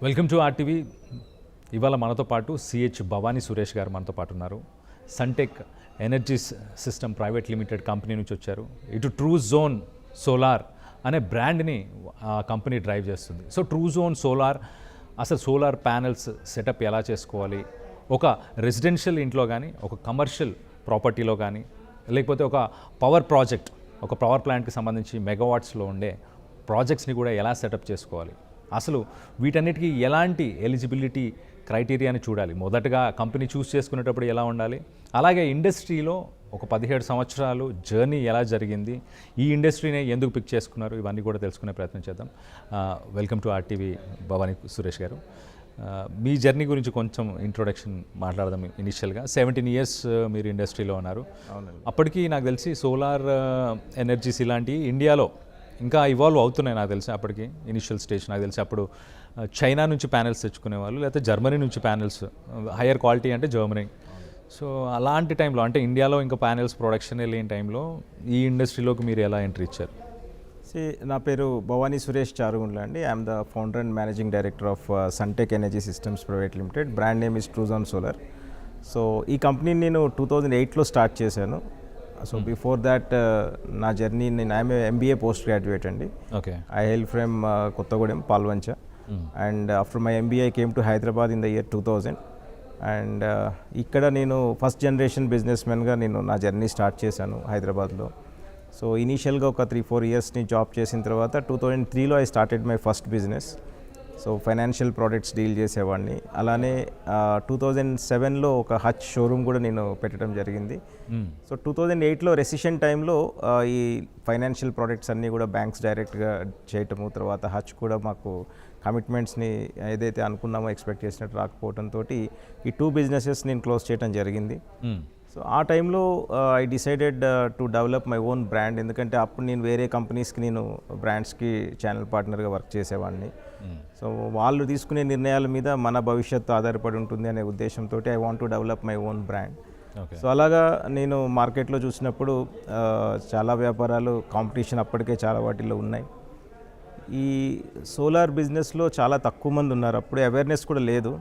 Welcome to RTV. ఇవాళ మనతో పాటు సిహెచ్ భవానీ సురేష్ గారు మనతో పాటు ఉన్నారు. Suntek energy system private limited company నుంచి వచ్చారు. ఇటు ట్రూ జోన్ సోలార్ అనే బ్రాండ్ని ఆ కంపెనీ డ్రైవ్ చేస్తుంది. సో ట్రూ జోన్ సోలార్, అసలు సోలార్ ప్యానెల్స్ సెటప్ ఎలా చేసుకోవాలి, ఒక రెసిడెన్షియల్ ఇంట్లో కానీ, ఒక కమర్షియల్ ప్రాపర్టీలో కానీ, లేకపోతే ఒక పవర్ ప్రాజెక్ట్, ఒక పవర్ ప్లాంట్కి సంబంధించి మెగావాట్స్లో ఉండే ప్రాజెక్ట్స్ని కూడా ఎలా సెటప్ చేసుకోవాలి, అసలు వీటన్నిటికీ ఎలాంటి ఎలిజిబిలిటీ క్రైటీరియాని చూడాలి, మొదటగా కంపెనీ చూస్ చేసుకునేటప్పుడు ఎలా ఉండాలి, అలాగే ఇండస్ట్రీలో ఒక 17 సంవత్సరాలు జర్నీ ఎలా జరిగింది, ఈ ఇండస్ట్రీని ఎందుకు పిక్ చేసుకున్నారు, ఇవన్నీ కూడా తెలుసుకునే ప్రయత్నం చేద్దాం. Welcome to RTV Bhavani Suresh గారు. మీ జర్నీ గురించి కొంచెం ఇంట్రొడక్షన్ మాట్లాడదాం. ఇనిషియల్గా 17 ఇయర్స్ మీరు ఇండస్ట్రీలో ఉన్నారు. అప్పటికి నాకు తెలిసి సోలార్ ఎనర్జీస్ ఇలాంటివి ఇండియాలో ఇంకా ఇవాల్వ్ అవుతున్నాయి నాకు తెలిసి. అప్పటికి ఇనిషియల్ స్టేజ్ నాకు తెలిసి అప్పుడు చైనా నుంచి ప్యానెల్స్ తెచ్చుకునేవాళ్ళు, లేకపోతే జర్మనీ నుంచి ప్యానెల్స్, హయ్యర్ క్వాలిటీ అంటే జర్మనీ. సో అలాంటి టైంలో, అంటే ఇండియాలో ఇంకా ప్యానెల్స్ ప్రొడక్షన్ లేని టైంలో ఈ ఇండస్ట్రీలోకి మీరు ఎలా ఎంట్రీ ఇచ్చారు? నా పేరు భవానీ సురేష్ చారుగుండ్ల అండి. I'm the founder and managing director of Suntek energy systems private limited. Brand name is True zone Solar. So ఈ కంపెనీని నేను 2008లో స్టార్ట్ చేశాను. సో బిఫోర్ దాట్ నా జర్నీ, నేను ఐఎమ్ ఎంబీఏ పోస్ట్ గ్రాడ్యుయేట్ అండి. Okay. I hail from Kothagudem, Palvancha. And after my MBA came to Hyderabad in the year 2000. అండ్ ఇక్కడ నేను ఫస్ట్ జనరేషన్ బిజినెస్ మ్యాన్గా నేను నా జర్నీ స్టార్ట్ చేశాను హైదరాబాద్లో. సో ఇనీషియల్గా ఒక 3-4 ఇయర్స్ని జాబ్ చేసిన తర్వాత 2003లో I started my first business. So financial products deal చేసేవాడిని. అలానే 2007లో ఒక హచ్ షోరూమ్ కూడా నేను పెట్టడం జరిగింది. సో 2008లో రెసిషన్ టైంలో ఈ ఫైనాన్షియల్ ప్రోడక్ట్స్ అన్నీ కూడా బ్యాంక్స్ డైరెక్ట్గా చేయటము, తర్వాత హచ్ కూడా మాకు కమిట్మెంట్స్ని ఏదైతే అనుకున్నామో ఎక్స్పెక్ట్ చేసినట్టు రాకపోవడంతో ఈ 2 బిజినెసెస్ నేను క్లోజ్ చేయడం జరిగింది. సో ఆ టైంలో I decided to develop my own brand. ఎందుకంటే అప్పుడు నేను వేరే కంపెనీస్కి, నేను బ్రాండ్స్కి ఛానల్ పార్ట్నర్గా వర్క్ చేసేవాడిని. సో వాళ్ళు తీసుకునే నిర్ణయాల మీద మన భవిష్యత్తు ఆధారపడి ఉంటుంది అనే ఉద్దేశంతో I want to develop my own brand. So అలాగా నేను మార్కెట్లో చూసినప్పుడు చాలా వ్యాపారాలు, కాంపిటీషన్ అప్పటికే చాలా వాటిల్లో ఉన్నాయి. ఈ సోలార్ బిజినెస్లో చాలా తక్కువ మంది ఉన్నారు. అప్పుడు అవేర్నెస్ కూడా లేదు.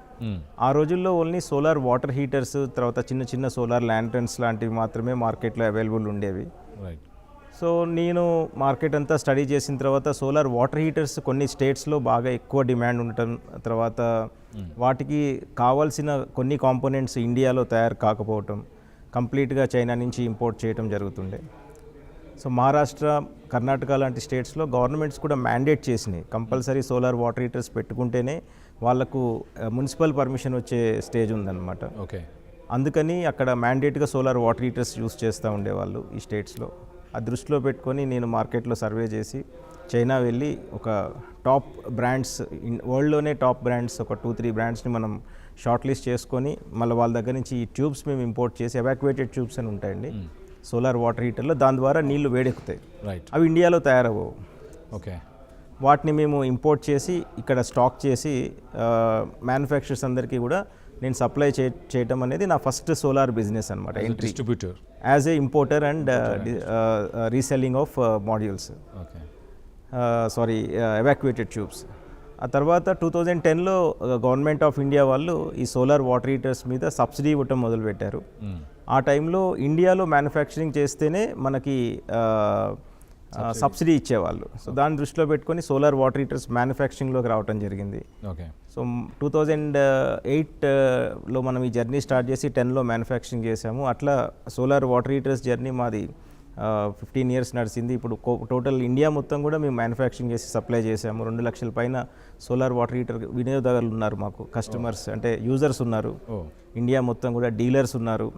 ఆ రోజుల్లో ఓన్లీ సోలార్ వాటర్ హీటర్స్, తర్వాత చిన్న చిన్న సోలార్ ల్యాంటర్న్స్ లాంటివి మాత్రమే మార్కెట్లో అవైలబుల్ ఉండేవి. సో నేను మార్కెట్ అంతా స్టడీ చేసిన తర్వాత సోలార్ వాటర్ హీటర్స్ కొన్ని స్టేట్స్లో బాగా ఎక్కువ డిమాండ్ ఉండటం, తర్వాత వాటికి కావాల్సిన కొన్ని కాంపోనెంట్స్ ఇండియాలో తయారు కాకపోవటం, కంప్లీట్గా చైనా నుంచి ఇంపోర్ట్ చేయడం జరుగుతుండే. సో మహారాష్ట్ర, కర్ణాటక లాంటి స్టేట్స్లో గవర్నమెంట్స్ కూడా మ్యాండేట్ చేసినాయి, కంపల్సరీ సోలార్ వాటర్ హీటర్స్ పెట్టుకుంటేనే వాళ్ళకు మున్సిపల్ పర్మిషన్ వచ్చే స్టేజ్ ఉందన్నమాట. ఓకే. అందుకని అక్కడ మ్యాండేట్గా సోలార్ వాటర్ హీటర్స్ యూస్ చేస్తూ ఉండేవాళ్ళు ఈ స్టేట్స్లో. ఆ దృష్టిలో పెట్టుకొని నేను మార్కెట్లో సర్వే చేసి చైనా వెళ్ళి ఒక టాప్ బ్రాండ్స్, వరల్డ్లోనే టాప్ బ్రాండ్స్ ఒక 2-3 బ్రాండ్స్ని మనం షార్ట్ లిస్ట్ చేసుకొని మళ్ళీ వాళ్ళ దగ్గర నుంచి ఈ ట్యూబ్స్ మేము ఇంపోర్ట్ చేసి, ఎవాక్యుయేటెడ్ ట్యూబ్స్ అని ఉంటాయండి సోలార్ వాటర్ హీటర్లో, దాని ద్వారా నీళ్లు వేడెక్కుతాయి. అవి ఇండియాలో తయారవ్వవు. ఓకే. వాటిని మేము ఇంపోర్ట్ చేసి ఇక్కడ స్టాక్ చేసి మ్యానుఫ్యాక్చరర్స్ అందరికీ కూడా నేను సప్లై చేయటం అనేది నా ఫస్ట్ సోలార్ బిజినెస్ అనమాట. Entry distributor as a importer and reselling of modules, evacuated tubes. ఆ తర్వాత 2010లో గవర్నమెంట్ ఆఫ్ ఇండియా వాళ్ళు ఈ సోలార్ వాటర్ హీటర్స్ మీద సబ్సిడీ ఇవ్వటం మొదలుపెట్టారు. ఆ టైంలో ఇండియాలో మ్యానుఫ్యాక్చరింగ్ చేస్తేనే మనకి సబ్సిడీ ఇచ్చేవాళ్ళు. సో దాన్ని దృష్టిలో పెట్టుకొని సోలార్ వాటర్ హీటర్స్ మ్యానుఫ్యాక్చరింగ్లోకి రావడం జరిగింది. ఓకే. సో 2008లో మనం ఈ జర్నీ స్టార్ట్ చేసి 10లో మ్యానుఫ్యాక్చరింగ్ చేసాము. అట్లా సోలార్ వాటర్ హీటర్స్ జర్నీ మాది 15 ఇయర్స్ నడిచింది. ఇప్పుడు టోటల్ ఇండియా మొత్తం కూడా మేము మ్యానుఫ్యాక్చరింగ్ చేసి సప్లై చేసాము. 2 లక్షల పైన సోలార్ వాటర్ హీటర్ వినియోగదారులు ఉన్నారు మాకు, కస్టమర్స్ అంటే యూజర్స్ ఉన్నారు. ఇండియా మొత్తం కూడా డీలర్స్ ఉన్నారు.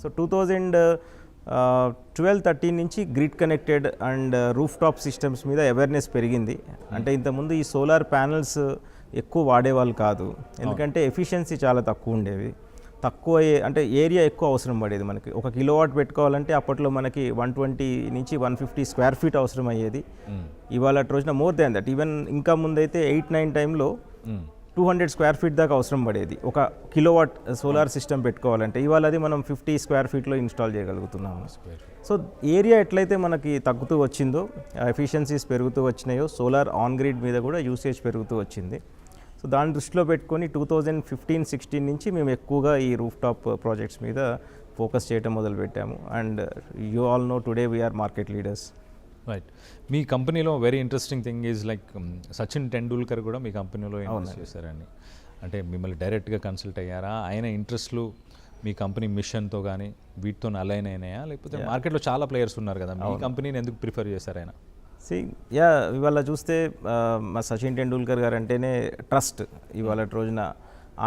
సో 2012-13 నుంచి grid connected and roof top systems మీద అవేర్నెస్ పెరిగింది. అంటే ఇంతకుముందు ఈ సోలార్ ప్యానల్స్ ఎక్కువ వాడేవాళ్ళు కాదు, ఎందుకంటే ఎఫిషియన్సీ చాలా తక్కువ ఉండేవి. తక్కువ అంటే ఏరియా ఎక్కువ అవసరం పడేది మనకి. 1 కిలోవాట్ పెట్టుకోవాలంటే అప్పట్లో మనకి 120 నుంచి 150 స్క్వేర్ ఫీట్ అవసరం అయ్యేది. ఇవాళ రోజున మోర్ దాన్ దట్. ఈవెన్ ఇంకా ముందైతే 8-9 టైంలో 200 స్క్వేర్ ఫీట్ దాకా అవసరం పడేది 1 కిలోవాట్ సోలార్ సిస్టమ్ పెట్టుకోవాలంటే. ఇవాళ అది మనం 50 స్క్వేర్ ఫీట్లో ఇన్స్టాల్ చేయగలుగుతున్నాము. సో ఏరియా ఎట్లయితే మనకి తగ్గుతూ వచ్చిందో, ఎఫిషియన్సీస్ పెరుగుతూ వచ్చినాయో, సోలార్ ఆన్ గ్రిడ్ మీద కూడా యూసేజ్ పెరుగుతూ వచ్చింది. సో దాన్ని దృష్టిలో పెట్టుకొని 2015-16 నుంచి మేము ఎక్కువగా ఈ రూఫ్ టాప్ ప్రాజెక్ట్స్ మీద ఫోకస్ చేయడం మొదలుపెట్టాము. And you all know today we're market leaders. Right. మీ కంపెనీలో very interesting thing is like Sachin Tendulkar కూడా మీ కంపెనీలో ఇన్వెస్ట్ చేశారని, అంటే మిమ్మల్ని డైరెక్ట్గా కన్సల్ట్ అయ్యారా? ఆయన ఇంట్రెస్ట్లు మీ కంపెనీ మిషన్తో కానీ వీటితో అలైన్ అయినాయా, లేకపోతే మార్కెట్లో చాలా ప్లేయర్స్ ఉన్నారు కదా, మీ కంపెనీని ఎందుకు ప్రిఫర్ చేశారు ఆయన? ఇవాళ చూస్తే మా సచిన్ టెండూల్కర్ గారు అంటేనే ట్రస్ట్. ఇవాళ రోజున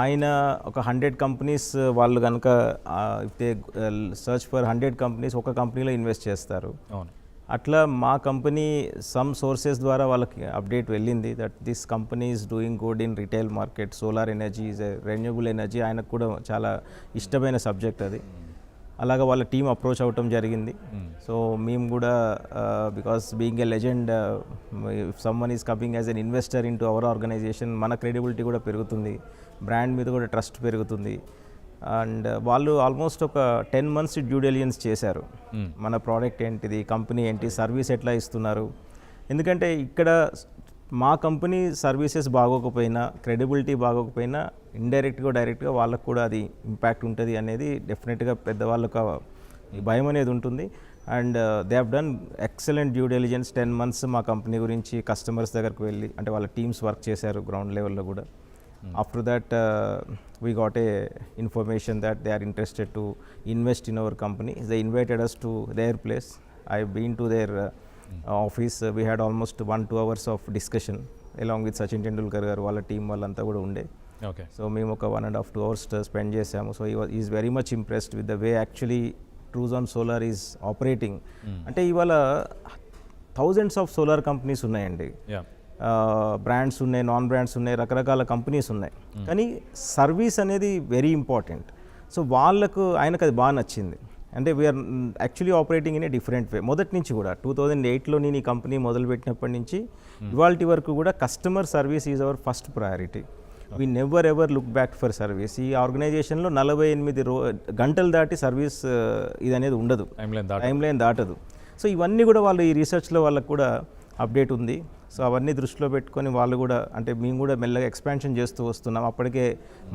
ఆయన ఒక 100 కంపెనీస్ వాళ్ళు కనుక if they search for 100 companies ఒక కంపెనీలో ఇన్వెస్ట్ చేస్తారు. అవును. అట్లా మా కంపెనీ సమ్ సోర్సెస్ ద్వారా వాళ్ళకి అప్డేట్ వెళ్ళింది that this company is doing good in retail market. Solar energy is renewable energy, ఆయనకు కూడా చాలా ఇష్టమైన సబ్జెక్ట్ అది. అలాగా వాళ్ళ టీం అప్రోచ్ అవ్వటం జరిగింది. సో మేము కూడా because being a legend, if someone is coming as an investor into our organisation, మన క్రెడిబిలిటీ కూడా పెరుగుతుంది, బ్రాండ్ మీద కూడా ట్రస్ట్ పెరుగుతుంది. అండ్ వాళ్ళు ఆల్మోస్ట్ ఒక 10 months డ్యూ డెలిజెన్స్ చేశారు. మన ప్రోడక్ట్ ఏంటిది, కంపెనీ ఏంటి, సర్వీస్ ఎట్లా ఇస్తున్నారు. ఎందుకంటే ఇక్కడ మా కంపెనీ సర్వీసెస్ బాగోకపోయినా, క్రెడిబిలిటీ బాగోకపోయినా ఇండైరెక్ట్గా డైరెక్ట్గా వాళ్ళకు కూడా అది ఇంపాక్ట్ ఉంటుంది అనేది డెఫినెట్గా పెద్దవాళ్ళకు భయం అనేది ఉంటుంది. And they have done excellent due diligence. 10 months మా కంపెనీ గురించి కస్టమర్స్ దగ్గరకు వెళ్ళి, అంటే వాళ్ళ టీమ్స్ వర్క్ చేశారు గ్రౌండ్ లెవెల్లో కూడా. After that, we got a information that they are interested to invest in our company. They invited us to their place. I've been to their office. We had almost 1-2 hours of discussion along with Sachin Tendulkar garu, వాళ్ళ team వాళ్ళంతా కూడా ఉండే. Okay. So మేము ఒక 1.5-2 hours spend చేసాము. So is very much impressed with the way actually ట్రూజాన్ solar is operating. అంటే ఇవాళ thousands of solar companies ఉన్నాయండి, బ్రాండ్స్ ఉన్నాయి, నాన్ బ్రాండ్స్ ఉన్నాయి, రకరకాల కంపెనీస్ ఉన్నాయి. కానీ సర్వీస్ అనేది వెరీ ఇంపార్టెంట్. సో వాళ్ళకు ఆయనకు అది బాగా నచ్చింది. అంటే we are actually operating in a different way. మొదటి నుంచి కూడా 2008లో నేను ఈ కంపెనీ మొదలుపెట్టినప్పటి నుంచి ఇవాల్టి వరకు కూడా customer service is our first priority. We never ever look back for service. ఈ ఆర్గనైజేషన్లో 48 గంటలు దాటి సర్వీస్ ఇది అనేది ఉండదు, టైం లైన్ దాటదు. సో ఇవన్నీ కూడా వాళ్ళు ఈ రీసెర్చ్లో వాళ్ళకు కూడా అప్డేట్ ఉంది. సో అవన్నీ దృష్టిలో పెట్టుకొని వాళ్ళు కూడా, అంటే మేము కూడా మెల్లగా ఎక్స్పాన్షన్ చేస్తూ వస్తున్నాం. అప్పటికే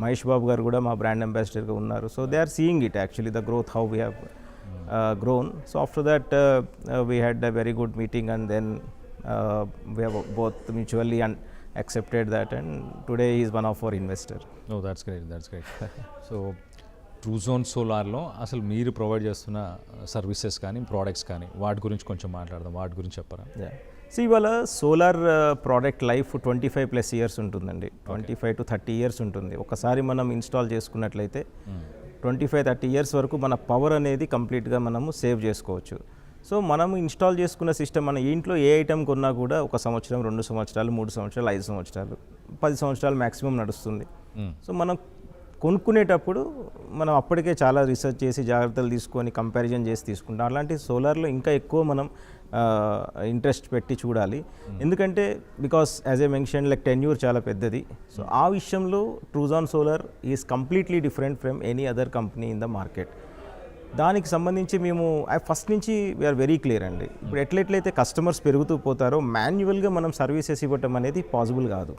మహేష్ బాబు గారు కూడా మా బ్రాండ్ అంబాసిడర్గా ఉన్నారు. So they are seeing it actually the growth how we have grown. So after that we had a very good meeting and then we have both mutually and accepted that, and today he is one of our investor. Oh, that's great. So Truzon సోలార్లో అసలు మీరు provide చేస్తున్న services కానీ products కానీ వాటి గురించి కొంచెం మాట్లాడదాం. వాటి గురించి చెప్పరా? సో ఇవాళ సోలార్ ప్రోడక్ట్ లైఫ్ 25+ years ఉంటుందండి. 25 to 30 years ఉంటుంది. ఒకసారి మనం ఇన్స్టాల్ చేసుకున్నట్లయితే 25-30 years వరకు మన పవర్ అనేది కంప్లీట్గా మనము సేవ్ చేసుకోవచ్చు. సో మనం ఇన్స్టాల్ చేసుకున్న సిస్టమ్ మన ఇంట్లో ఏ ఐటమ్ కొన్నా కూడా 1 సంవత్సరం, 2 సంవత్సరాలు, 3 సంవత్సరాలు, 5 సంవత్సరాలు, 10 సంవత్సరాలు మ్యాక్సిమం నడుస్తుంది. సో మనం కొనుక్కునేటప్పుడు మనం అప్పటికే చాలా రీసెర్చ్ చేసి జాగ్రత్తలు తీసుకొని కంపారిజన్ చేసి తీసుకుంటాం. అలాంటి సోలార్లో ఇంకా ఎక్కువ మనం ఇంట్రెస్ట్ పెట్టి చూడాలి. ఎందుకంటే because as a mention like tenure చాలా పెద్దది. సో ఆ విషయంలో ట్రూజాన్ solar is completely different from any other company in the market. దానికి సంబంధించి మేము ఫస్ట్ నుంచి వీఆర్ వెరీ క్లియర్ అండి. ఇప్పుడు ఎట్లయితే కస్టమర్స్ పెరుగుతూ పోతారో మాన్యువల్గా మనం సర్వీసెస్ ఇవ్వటం అనేది పాసిబుల్ కాదు.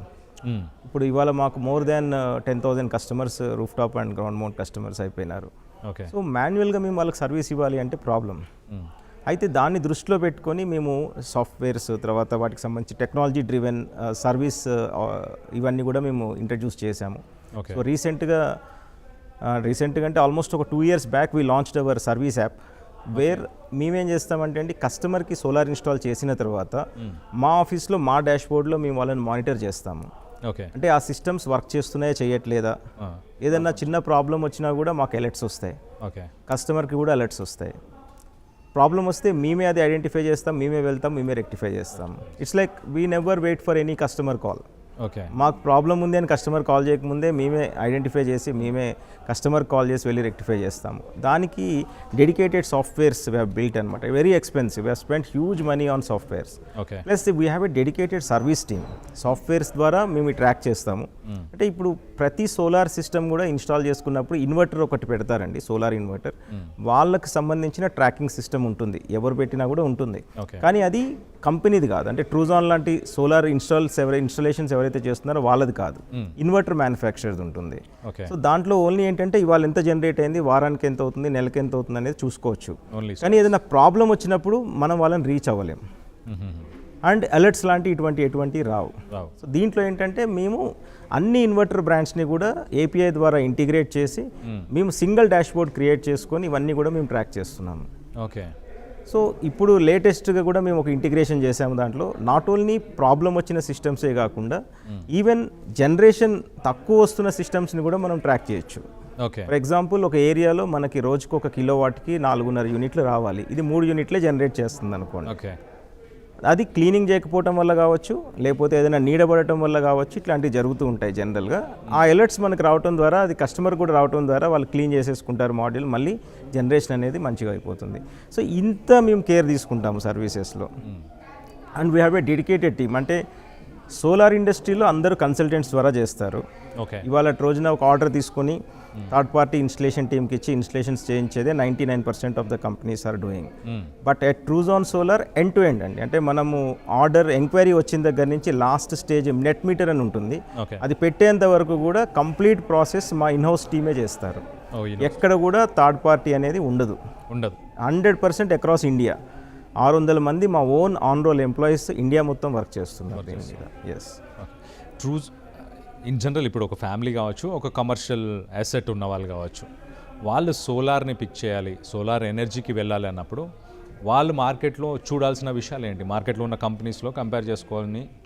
ఇప్పుడు ఇవాళ మాకు more than 10,000 customers roof top and ground mount customers అయిపోయినారు. సో మాన్యువల్గా మేము వాళ్ళకి సర్వీస్ ఇవ్వాలి అంటే ప్రాబ్లం. అయితే దాన్ని దృష్టిలో పెట్టుకొని మేము సాఫ్ట్వేర్స్, తర్వాత వాటికి సంబంధించి టెక్నాలజీ డ్రివెన్ సర్వీస్ ఇవన్నీ కూడా మేము ఇంట్రడ్యూస్ చేశాము. సో రీసెంట్గా అంటే ఆల్మోస్ట్ ఒక 2 years back we launched our service app where మేమేం చేస్తామంటే అండి, కస్టమర్కి సోలార్ ఇన్స్టాల్ చేసిన తర్వాత మా ఆఫీస్లో మా డాష్బోర్డ్లో మేము వాళ్ళని మానిటర్ చేస్తాము. అంటే ఆ సిస్టమ్స్ వర్క్ చేస్తున్నాయా చేయట్లేదా, ఏదన్నా చిన్న ప్రాబ్లం వచ్చినా కూడా మాకు అలర్ట్స్ వస్తాయి, కస్టమర్కి కూడా అలర్ట్స్ వస్తాయి. ప్రాబ్లం వస్తే మేమే అది ఐడెంటిఫై చేస్తాం, మేమే వెళ్తాం, మేమే రెక్టిఫై చేస్తాం. It's like we never wait for any customer call. మాకు ప్రాబ్లం ఉంది అని కస్టమర్ కాల్ చేయకముందే మేమే ఐడెంటిఫై చేసి మేమే కస్టమర్ కాల్ చేసి వెళ్ళి రెక్టిఫై చేస్తాము. దానికి dedicated softwares we have built అనమాట. Very expensive. We have spent huge money on softwares. Plus we have a dedicated service team. Softwares ద్వారా మేము ట్రాక్ చేస్తాము. అంటే ఇప్పుడు ప్రతి సోలార్ సిస్టమ్ కూడా ఇన్స్టాల్ చేసుకున్నప్పుడు ఇన్వర్టర్ ఒకటి పెడతారండి, సోలార్ ఇన్వర్టర్. వాళ్ళకి సంబంధించిన ట్రాకింగ్ సిస్టమ్ ఉంటుంది, ఎవరు పెట్టినా కూడా ఉంటుంది. కానీ అది కంపెనీది కాదు, అంటే ట్రూజాన్ లాంటి సోలార్ ఇన్స్టాలేషన్స్ ఎవరైతే చేస్తున్నారో వాళ్ళది కాదు, ఇన్వర్టర్ మ్యానుఫ్యాక్చర్ది ఉంటుంది. ఓకే. సో దాంట్లో ఓన్లీ ఏంటంటే ఇవాళ ఎంత జనరేట్ అయింది, వారానికి ఎంత అవుతుంది, నెలకి ఎంత అవుతుంది అనేది చూసుకోవచ్చు. ఓన్లీ కానీ ఏదైనా ప్రాబ్లం వచ్చినప్పుడు మనం వాళ్ళని రీచ్ అవ్వలేం. అండ్ అలర్ట్స్ లాంటి ఎటువంటి రావు. సో దీంట్లో ఏంటంటే మేము అన్ని ఇన్వర్టర్ బ్రాండ్స్ని కూడా ఏపీఐ ద్వారా ఇంటిగ్రేట్ చేసి మేము సింగిల్ డాష్బోర్డ్ క్రియేట్ చేసుకొని ఇవన్నీ కూడా మేము ట్రాక్ చేస్తున్నాము. ఓకే. సో ఇప్పుడు లేటెస్ట్గా కూడా మేము ఒక ఇంటిగ్రేషన్ చేసాము. దాంట్లో నాట్ ఓన్లీ ప్రాబ్లం వచ్చిన సిస్టమ్సే కాకుండా ఈవెన్ జనరేషన్ తక్కువ వస్తున్న సిస్టమ్స్ని కూడా మనం ట్రాక్ చేయొచ్చు. ఓకే. ఫర్ ఎగ్జాంపుల్ ఒక ఏరియాలో మనకి రోజుకు 1 కిలోవాట్కి 4.5 యూనిట్లు రావాలి, ఇది 3 యూనిట్లే జనరేట్ చేస్తుంది అనుకోండి. ఓకే. అది క్లీనింగ్ చేయకపోవటం వల్ల కావచ్చు, లేకపోతే ఏదైనా నీడబడటం వల్ల కావచ్చు, ఇట్లాంటివి జరుగుతూ ఉంటాయి జనరల్గా. ఆ అలర్ట్స్ మనకు రావడం ద్వారా, అది కస్టమర్ కూడా రావడం ద్వారా వాళ్ళు క్లీన్ చేసేసుకుంటారు మాడ్యూల్, మళ్ళీ జనరేషన్ అనేది మంచిగా అయిపోతుంది. సో ఇంత మేము కేర్ తీసుకుంటాము సర్వీసెస్లో. And we have a dedicated team. అంటే సోలార్ ఇండస్ట్రీలో అందరూ కన్సల్టెంట్స్ ద్వారా చేస్తారు. ఓకే. ఇవాళ రోజున ఒక ఆర్డర్ తీసుకొని థర్డ్ పార్టీ ఇన్స్టలేషన్ టీమ్కి ఇచ్చి ఇన్స్టలేషన్స్ చేయించేదే 99% of the companies are doing. But at Truzon solar end to end అండి, అంటే మనము ఆర్డర్ ఎంక్వైరీ వచ్చిన దగ్గర నుంచి లాస్ట్ స్టేజ్ నెట్ మీటర్ అని ఉంటుంది, అది పెట్టేంత వరకు కూడా కంప్లీట్ ప్రాసెస్ మా ఇన్హౌస్ టీమే చేస్తారు. ఎక్కడ కూడా థర్డ్ పార్టీ అనేది ఉండదు. 100% అక్రాస్ ఇండియా 600 మంది మా own on roll employees India మొత్తం వర్క్ చేస్తున్నారు దీని మీద. ఎస్. ట్రూజ్ ఇన్ జనరల్ ఇప్పుడు ఒక ఫ్యామిలీ కావచ్చు, ఒక కమర్షియల్ అసెట్ ఉన్న వాళ్ళు కావచ్చు, వాళ్ళు సోలార్ని పిక్ చేయాలి, సోలార్ ఎనర్జీకి వెళ్ళాలి అన్నప్పుడు వాళ్ళు మార్కెట్లో చూడాల్సిన విషయాలు ఏంటి, మార్కెట్లో ఉన్న కంపెనీస్లో కంపేర్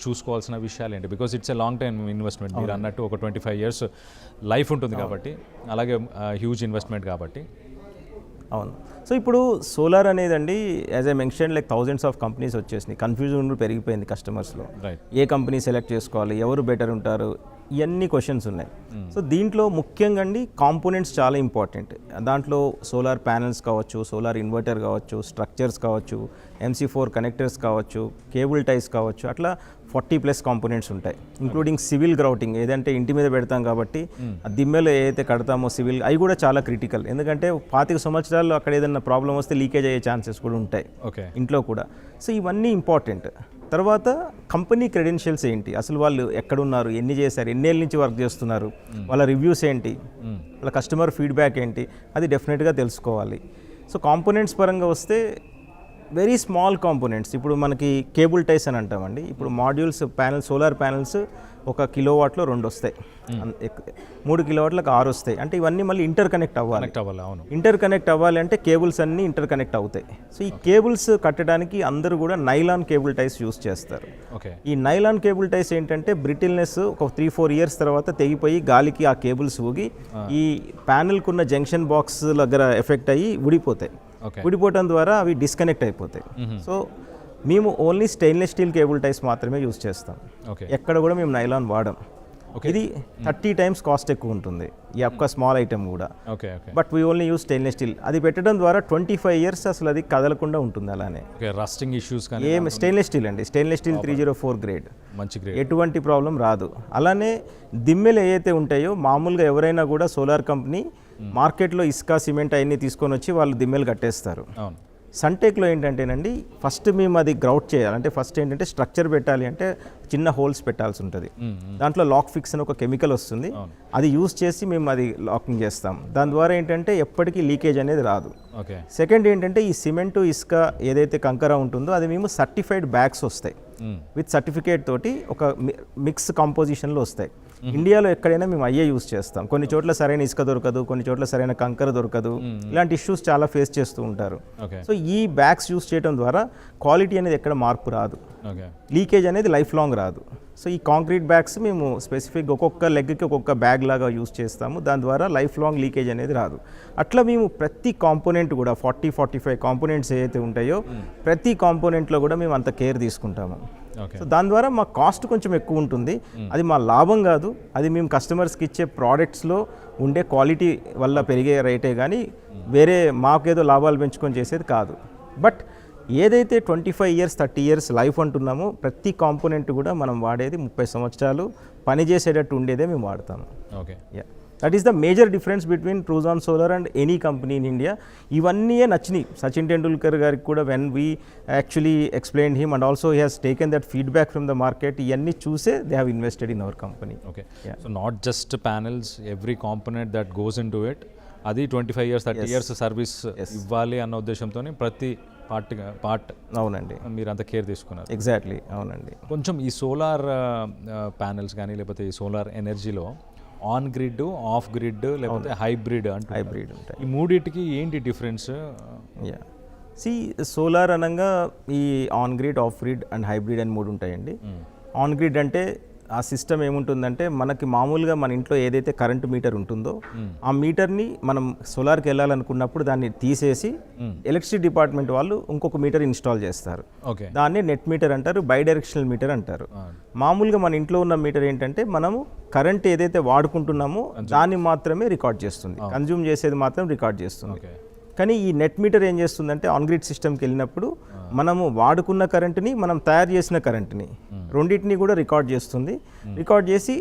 చూసుకోవాల్సిన విషయాలు ఏంటి? Because it's a long time investment. మీరు అన్నట్టు ఒక 25 years లైఫ్ ఉంటుంది కాబట్టి, అలాగే హ్యూజ్ ఇన్వెస్ట్మెంట్ కాబట్టి. అవును. సో ఇప్పుడు సోలార్ అనేదండి, as I mention, like thousands of companies వచ్చేసినాయి, కన్ఫ్యూజన్ పెరిగిపోయింది కస్టమర్స్లో. ఏ కంపెనీ సెలెక్ట్ చేసుకోవాలి, ఎవరు బెటర్ ఉంటారు, ఇవన్నీ క్వశ్చన్స్ ఉన్నాయి. సో దీంట్లో ముఖ్యంగా అండి కాంపోనెంట్స్ చాలా ఇంపార్టెంట్. దాంట్లో సోలార్ ప్యానెల్స్ కావచ్చు, సోలార్ ఇన్వర్టర్ కావచ్చు, స్ట్రక్చర్స్ కావచ్చు, MC4 కనెక్టర్స్ కావచ్చు, కేబుల్ టైస్ కావచ్చు, అట్లా 40+ కాంపోనెంట్స్ ఉంటాయి, ఇంక్లూడింగ్ సివిల్ గ్రౌటింగ్. ఏదంటే ఇంటి మీద పెడతాం కాబట్టి ఆ దిమ్మెలు ఏదైతే కడతామో సివిల్, అవి కూడా చాలా క్రిటికల్. ఎందుకంటే 25 సంవత్సరాల్లో అక్కడ ఏదైనా ప్రాబ్లం వస్తే లీకేజ్ అయ్యే ఛాన్సెస్ కూడా ఉంటాయి ఇంట్లో కూడా. సో ఇవన్నీ ఇంపార్టెంట్. తర్వాత కంపెనీ క్రెడెన్షియల్స్ ఏంటి, అసలు వాళ్ళు ఎక్కడున్నారు, ఎన్ని చేశారు, ఎన్నేళ్ళ నుంచి వర్క్ చేస్తున్నారు, వాళ్ళ రివ్యూస్ ఏంటి, వాళ్ళ కస్టమర్ ఫీడ్బ్యాక్ ఏంటి, అది డెఫినెట్గా తెలుసుకోవాలి. సో కాంపోనెంట్స్ పరంగా వస్తే వెరీ స్మాల్ కాంపోనెంట్స్, ఇప్పుడు మనకి కేబుల్ టైస్ అని అంటామండి. ఇప్పుడు మాడ్యూల్స్ సోలార్ ప్యానెల్స్ 1 కిలోవాట్లో 2 వస్తాయి, 3 కిలోవాట్లకు 6 వస్తాయి. అంటే ఇవన్నీ మళ్ళీ ఇంటర్ కనెక్ట్ అవ్వాలి. ఇంటర్ కనెక్ట్ అవ్వాలి అంటే కేబుల్స్ అన్నీ ఇంటర్ కనెక్ట్ అవుతాయి. సో ఈ కేబుల్స్ కట్టడానికి అందరూ కూడా నైలాన్ కేబుల్ టైస్ యూస్ చేస్తారు. ఈ నైలాన్ కేబుల్ టైస్ ఏంటంటే బ్రిటిల్నెస్ ఒక 3-4 years తర్వాత తెగిపోయి గాలికి ఆ కేబుల్స్ ఊగి ఈ ప్యానెల్కున్న జంక్షన్ బాక్స్ దగ్గర ఎఫెక్ట్ అయ్యి ఊడిపోతాయి. ఊడిపోవడం ద్వారా అవి డిస్కనెక్ట్ అయిపోతాయి. సో మేము ఓన్లీ స్టెయిన్లెస్ స్టీల్ కేబుల్ టైస్ మాత్రమే యూజ్ చేస్తాం, ఎక్కడ కూడా మేము నైలాన్ వాడం. ఇది 30 times కాస్ట్ ఎక్కువ ఉంటుంది ఈ ఒక్క స్మాల్ ఐటమ్ కూడా. But we only use stainless steel. అది పెట్టడం ద్వారా 25 years అసలు అది కదలకుండా ఉంటుంది. అలానే రస్టింగ్ ఇష్యూస్ ఏం స్టెయిన్లెస్ స్టీల్ అండి, స్టెయిన్లెస్ స్టీల్ 304 గ్రేడ్, ఎటువంటి ప్రాబ్లం రాదు. అలానే దిమ్మెలు ఏవైతే ఉంటాయో మామూలుగా ఎవరైనా కూడా సోలార్ కంపెనీ మార్కెట్లో ఇసుక సిమెంట్ అవన్నీ తీసుకొని వచ్చి వాళ్ళు దిమ్మెలు కట్టేస్తారు. సన్టెక్లో ఏంటంటేనండి ఫస్ట్ మేము అది గ్రౌట్ చేయాలి. అంటే ఫస్ట్ ఏంటంటే స్ట్రక్చర్ పెట్టాలి అంటే చిన్న హోల్స్ పెట్టాల్సి ఉంటుంది. దాంట్లో లాక్ ఫిక్స్ అని ఒక కెమికల్ వస్తుంది, అది యూస్ చేసి మేము అది లాకింగ్ చేస్తాం. దాని ద్వారా ఏంటంటే ఎప్పటికీ లీకేజ్ అనేది రాదు. సెకండ్ ఏంటంటే ఈ సిమెంటు ఇసుక ఏదైతే కంకర ఉంటుందో అది మేము సర్టిఫైడ్ బ్యాగ్స్ వస్తాయి, విత్ సర్టిఫికేట్ తోటి ఒక మిక్స్ కాంపోజిషన్లో వస్తాయి. ఇండియాలో ఎక్కడైనా మేము అయ్యే యూస్ చేస్తాం. కొన్ని చోట్ల సరైన ఇసుక దొరకదు, కొన్ని చోట్ల సరైన కంకర దొరకదు, ఇలాంటి ఇష్యూస్ చాలా ఫేస్ చేస్తూ ఉంటారు. సో ఈ బ్యాగ్స్ యూస్ చేయడం ద్వారా క్వాలిటీ అనేది ఎక్కడ మార్పు రాదు, లీకేజ్ అనేది లైఫ్ లాంగ్ రాదు. సో ఈ కాంక్రీట్ బ్యాగ్స్ మేము స్పెసిఫిక్ ఒక్కొక్క లెగ్కి ఒక్కొక్క బ్యాగ్ లాగా యూస్ చేస్తాము, దాని ద్వారా లైఫ్ లాంగ్ లీకేజ్ అనేది రాదు. అట్లా మేము ప్రతి కాంపోనెంట్ కూడా 40-45 కాంపోనెంట్స్ ఏవైతే ఉంటాయో ప్రతి కాంపోనెంట్లో కూడా మేము అంత కేర్ తీసుకుంటాము. సో దాని ద్వారా మా కాస్ట్ కొంచెం ఎక్కువ ఉంటుంది, అది మా లాభం కాదు, అది మేము కస్టమర్స్కి ఇచ్చే ప్రోడక్ట్స్లో ఉండే క్వాలిటీ వల్ల పెరిగే రేటే కానీ వేరే మాకేదో లాభాలు పెంచుకొని చేసేది కాదు. బట్ ఏదైతే 25 years 30 years లైఫ్ అంటున్నామో ప్రతి కాంపోనెంట్ కూడా మనం వాడేది 30 సంవత్సరాలు పనిచేసేటట్టు ఉండేదే మేము వాడతాము. That is the major difference between ట్రూజాన్ solar and any company in India. ఇవన్నీ నచ్చినాయి సచిన్ టెండూల్కర్ గారికి కూడా, when we actually explain him and also he has taken that feedback from the market. ఇవన్నీ చూసే they have invested in our company. Okay, so not just panels, every component that goes in to it, అది 25 years 30 years service ఇవ్వాలి అన్న ఉద్దేశంతో ప్రతి part అవునండి మీరు అంత కేర్ తీసుకున్నారు. ఎగ్జాక్ట్లీ, అవునండి. కొంచెం ఈ సోలార్ ప్యానెల్స్ కానీ లేకపోతే ఈ సోలార్ ఎనర్జీలో ఆన్ గ్రిడ్, ఆఫ్ గ్రిడ్, లేకపోతే హైబ్రిడ్ ఉంటాయి. ఈ మూడింటికి ఏంటి డిఫరెన్స్? యా, సి సోలార్ అనగా ఈ on grid, off grid and hybrid అని 3 ఉంటాయండి. ఆన్ గ్రిడ్ అంటే ఆ సిస్టమ్ ఏముంటుందంటే మనకి మామూలుగా మన ఇంట్లో ఏదైతే కరెంట్ మీటర్ ఉంటుందో ఆ మీటర్ని మనం సోలార్కి వెళ్ళాలనుకున్నప్పుడు దాన్ని తీసేసి ఎలక్ట్రిసిటీ డిపార్ట్మెంట్ వాళ్ళు ఇంకొక మీటర్ ఇన్స్టాల్ చేస్తారు. దాన్ని నెట్ మీటర్ అంటారు, బై డైరెక్షనల్ మీటర్ అంటారు. మామూలుగా మన ఇంట్లో ఉన్న మీటర్ ఏంటంటే మనము కరెంట్ ఏదైతే వాడుకుంటున్నామో దాన్ని మాత్రమే రికార్డ్ చేస్తుంది, కన్జ్యూమ్ చేసేది మాత్రం రికార్డ్ చేస్తుంది. కానీ ఈ నెట్ మీటర్ ఏం చేస్తుందంటే ఆన్ గ్రిడ్ సిస్టమ్కి వెళ్ళినప్పుడు మనము వాడుకున్న కరెంట్ని, మనం తయారు చేసిన కరెంట్ని రెండింటిని కూడా రికార్డ్ చేస్తుంది. రికార్డ్ చేసి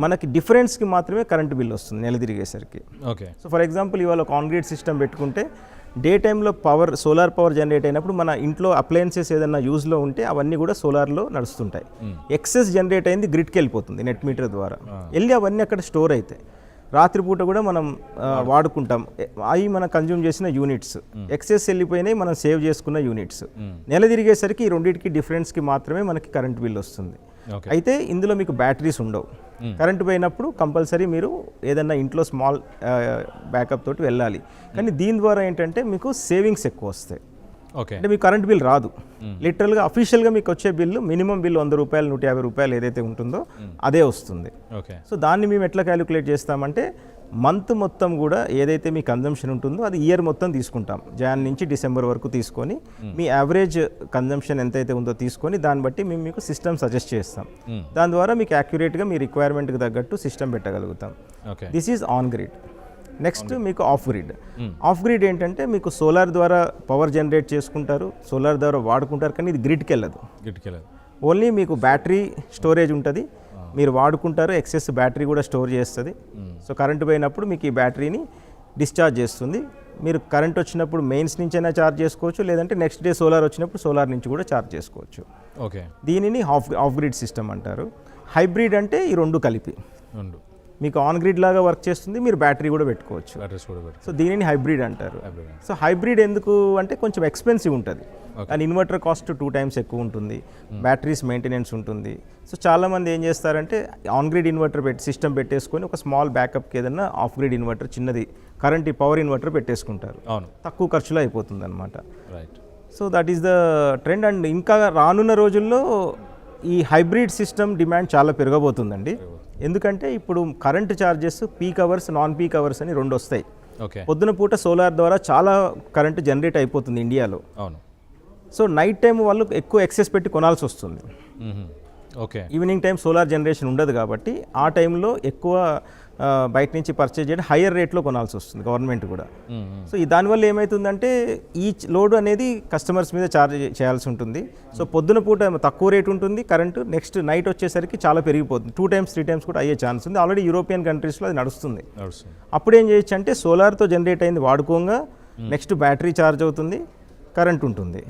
మనకి డిఫరెన్స్కి మాత్రమే కరెంట్ బిల్ వస్తుంది నెల తిరిగేసరికి. ఓకే, సో ఫర్ ఎగ్జాంపుల్ ఇవాళ ఒక ఆన్ గ్రిడ్ సిస్టమ్ పెట్టుకుంటే డే టైంలో పవర్, సోలార్ పవర్ జనరేట్ అయినప్పుడు మన ఇంట్లో అప్లయన్సెస్ ఏదైనా యూజ్లో ఉంటే అవన్నీ కూడా సోలార్లో నడుస్తుంటాయి. ఎక్సెస్ జనరేట్ అయింది గ్రిడ్కి వెళ్ళిపోతుంది నెట్ మీటర్ ద్వారా, వెళ్ళి అవన్నీ అక్కడ స్టోర్ అవుతాయి. రాత్రిపూట కూడా మనం వాడుకుంటాం, అవి మనం కన్జ్యూమ్ చేసిన యూనిట్స్. ఎక్సెస్ వెళ్ళిపోయినాయి మనం సేవ్ చేసుకున్న యూనిట్స్. నెల తిరిగేసరికి ఈ రెండింటికి డిఫరెన్స్కి మాత్రమే మనకి కరెంట్ బిల్ వస్తుంది. అయితే ఇందులో మీకు బ్యాటరీస్ ఉండవు. కరెంట్ పోయినప్పుడు కంపల్సరీ మీరు ఏదన్నా ఇంట్లో స్మాల్ బ్యాకప్ తోటి వెళ్ళాలి. కానీ దీని ద్వారా ఏంటంటే మీకు సేవింగ్స్ ఎక్కువ వస్తాయి. అంటే మీకు కరెంట్ బిల్ రాదు. లిటరల్గా అఫీషియల్గా మీకు వచ్చే బిల్లు మినిమం బిల్ 100 రూపాయలు 150 రూపాయలు ఏదైతే ఉంటుందో అదే వస్తుంది. సో దాన్ని మేము ఎట్లా క్యాలిక్యులేట్ చేస్తామంటే మంత్ మొత్తం కూడా ఏదైతే మీ కన్జంప్షన్ ఉంటుందో అది ఇయర్ మొత్తం తీసుకుంటాం. జాన్ నుంచి డిసెంబర్ వరకు తీసుకొని మీ యావరేజ్ కన్జంప్షన్ ఎంతైతే ఉందో తీసుకొని దాన్ని బట్టి మేము మీకు సిస్టమ్ సజెస్ట్ చేస్తాం. దాని ద్వారా మీకు యాక్యురేట్గా మీ రిక్వైర్మెంట్కి తగ్గట్టు సిస్టమ్ పెట్టగలుగుతాం. This is on grid. Next మీకు ఆఫ్ గ్రిడ్. ఆఫ్ గ్రిడ్ ఏంటంటే మీకు సోలార్ ద్వారా పవర్ జనరేట్ చేసుకుంటారు, సోలార్ ద్వారా వాడుకుంటారు, కానీ ఇది గ్రిడ్కి వెళ్ళదు. ఓన్లీ మీకు బ్యాటరీ స్టోరేజ్ ఉంటుంది, మీరు వాడుకుంటారు, ఎక్సెస్ బ్యాటరీ కూడా స్టోర్ చేస్తుంది. సో కరెంట్ పోయినప్పుడు మీకు ఈ బ్యాటరీని డిశ్చార్జ్ చేస్తుంది. మీరు కరెంట్ వచ్చినప్పుడు మెయిన్స్ నుంచి అయినా ఛార్జ్ చేసుకోవచ్చు, లేదంటే నెక్స్ట్ డే సోలార్ వచ్చినప్పుడు సోలార్ నుంచి కూడా ఛార్జ్ చేసుకోవచ్చు. ఓకే, దీనిని ఆఫ్ గ్రిడ్ సిస్టమ్ అంటారు. హైబ్రిడ్ అంటే ఈ రెండు కలిపి మీకు ఆన్ గ్రిడ్ లాగా వర్క్ చేస్తుంది, మీరు బ్యాటరీ కూడా పెట్టుకోవచ్చు. సో దీనిని హైబ్రిడ్ అంటారు. సో హైబ్రిడ్ ఎందుకు అంటే కొంచెం ఎక్స్పెన్సివ్ ఉంటుంది, కానీ ఇన్వర్టర్ కాస్ట్ 2 times ఎక్కువ ఉంటుంది, బ్యాటరీస్ మెయింటెనెన్స్ ఉంటుంది. సో చాలామంది ఏం చేస్తారంటే ఆన్ గ్రిడ్ ఇన్వర్టర్ సిస్టమ్ పెట్టేసుకొని ఒక స్మాల్ బ్యాకప్కి ఏదైనా ఆఫ్ గ్రిడ్ ఇన్వర్టర్ చిన్నది కరెంట్ పవర్ ఇన్వర్టర్ పెట్టేసుకుంటారు. తక్కువ ఖర్చులో అయిపోతుంది అనమాట. So that is the trend. And ఇంకా రానున్న రోజుల్లో ఈ హైబ్రిడ్ సిస్టమ్ డిమాండ్ చాలా పెరగబోతుందండి. ఎందుకంటే ఇప్పుడు current charges peak hours, non peak hours అని 2 వస్తాయి. పొద్దున పూట సోలార్ ద్వారా చాలా కరెంట్ జనరేట్ అయిపోతుంది ఇండియాలో. సో నైట్ టైం వాళ్ళు ఎక్కువ ఎక్సెస్ పెట్టి కొనాల్సి వస్తుంది. ఈవినింగ్ టైం సోలార్ జనరేషన్ ఉండదు కాబట్టి ఆ టైంలో ఎక్కువ బయట నుంచి పర్చేజ్ చేయడం హయ్యర్ రేట్లో కొనాల్సి వస్తుంది గవర్నమెంట్ కూడా. సో దానివల్ల ఏమవుతుందంటే ఈ లోడ్ అనేది కస్టమర్స్ మీద ఛార్జ్ చేయాల్సి ఉంటుంది. సో పొద్దున పూట తక్కువ రేట్ ఉంటుంది కరెంటు, నెక్స్ట్ నైట్ వచ్చేసరికి చాలా పెరిగిపోతుంది. 2 times 3 times కూడా అయ్యే ఛాన్స్ ఉంది. ఆల్రెడీ యూరోపియన్ కంట్రీస్లో అది నడుస్తుంది. అప్పుడు ఏం చేయొచ్చు అంటే సోలార్తో జనరేట్ అయింది వాడుకోగా నెక్స్ట్ బ్యాటరీ ఛార్జ్ అవుతుంది, కరెంట్ ఉంటుంది.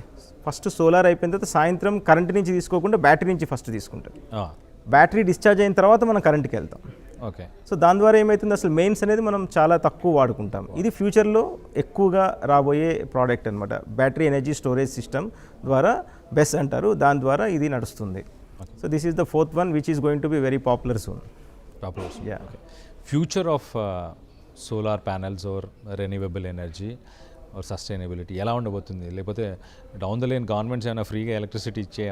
ఫస్ట్ సోలార్ అయిపోయిన తర్వాత సాయంత్రం కరెంట్ నుంచి తీసుకోకుండా బ్యాటరీ నుంచి ఫస్ట్ తీసుకుంటాం. బ్యాటరీ డిశ్చార్జ్ అయిన తర్వాత మనం కరెంట్కి వెళ్తాం. సో దాని ద్వారా ఏమవుతుంది, అసలు మెయిన్స్ అనేది మనం చాలా తక్కువ వాడుకుంటాం. ఇది ఫ్యూచర్లో ఎక్కువగా రాబోయే ప్రోడక్ట్ అనమాట. బ్యాటరీ ఎనర్జీ స్టోరేజ్ సిస్టమ్ ద్వారా బెస్ అంటారు, దాని ద్వారా ఇది నడుస్తుంది. So this is the 4th one which is going to be very popular soon. Future of solar panels or renewable energy or sustainability ఎలా ఉండబోతుంది? లేకపోతే డౌన్ ద లైన్ గవర్నమెంట్స్ ఏమైనా ఫ్రీగా ఎలక్ట్రిసిటీ ఇచ్చే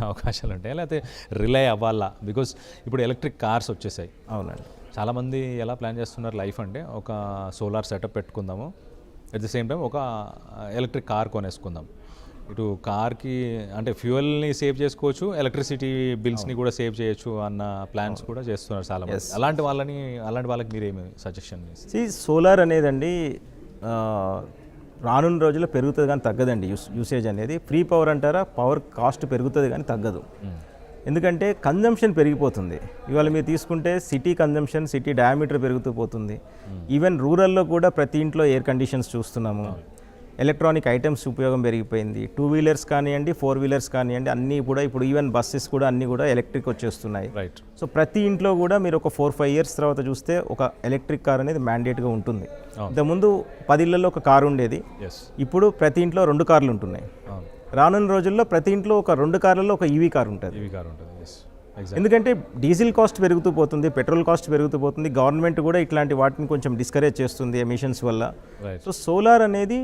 అవకాశాలు ఉంటాయా, లేకపోతే రిలై అవ్వాలా? బికాస్ ఇప్పుడు ఎలక్ట్రిక్ కార్స్ వచ్చేసాయి. అవునండి. చాలామంది ఎలా ప్లాన్ చేస్తున్నారు లైఫ్ అంటే ఒక సోలార్ సెటప్ పెట్టుకుందాము, అట్ ది సేమ్ టైం ఒక ఎలక్ట్రిక్ కార్ కొనేసుకుందాం. ఇటు కార్కి అంటే ఫ్యూయల్ని సేవ్ చేసుకోవచ్చు, ఎలక్ట్రిసిటీ బిల్స్ని కూడా సేవ్ చేయొచ్చు అన్న ప్లాన్స్ కూడా చేస్తున్నారు చాలామంది. అలాంటి వాళ్ళకి మీరు ఏమి సజెషన్? సోలార్ అనేదండి రానున్న రోజుల్లో పెరుగుతుంది కానీ తగ్గదండి యూసేజ్ అనేది. ఫ్రీ పవర్ అంటారా, పవర్ కాస్ట్ పెరుగుతుంది కానీ తగ్గదు. ఎందుకంటే కన్జంప్షన్ పెరిగిపోతుంది. ఇవాళ మీరు తీసుకుంటే సిటీ కన్జంప్షన్, సిటీ డయామీటర్ పెరుగుతూ పోతుంది. ఈవెన్ రూరల్లో కూడా ప్రతి ఇంట్లో ఎయిర్ కండిషన్స్ చూస్తున్నాము. ఎలక్ట్రానిక్ ఐటమ్స్ ఉపయోగం పెరిగిపోయింది. 2 వీలర్స్ కానివ్వండి, 4 వీలర్స్ కానివ్వండి, అన్నీ కూడా ఇప్పుడు ఈవెన్ బస్సెస్ కూడా అన్నీ కూడా ఎలక్ట్రిక్ వచ్చేస్తున్నాయి. రైట్. సో ప్రతి ఇంట్లో కూడా మీరు ఒక 4-5 ఇయర్స్ తర్వాత చూస్తే ఒక ఎలక్ట్రిక్ కార్ అనేది మ్యాండేట్గా ఉంటుంది. ఇంతకుముందు 10 ఇళ్లలో ఒక కారు ఉండేది, ఇప్పుడు ప్రతి ఇంట్లో 2 కార్లు ఉంటున్నాయి. రానున్న రోజుల్లో ప్రతి ఇంట్లో ఒక 2 కార్లలో ఒక ఈవీ కార్ ఉంటుంది. ఎందుకంటే డీజిల్ కాస్ట్ పెరుగుతూ పోతుంది, పెట్రోల్ కాస్ట్ పెరుగుతూ పోతుంది. గవర్నమెంట్ కూడా ఇట్లాంటి వాటిని కొంచెం డిస్కరేజ్ చేస్తుంది ఎమిషన్స్ వల్ల. సో సోలార్ అనేది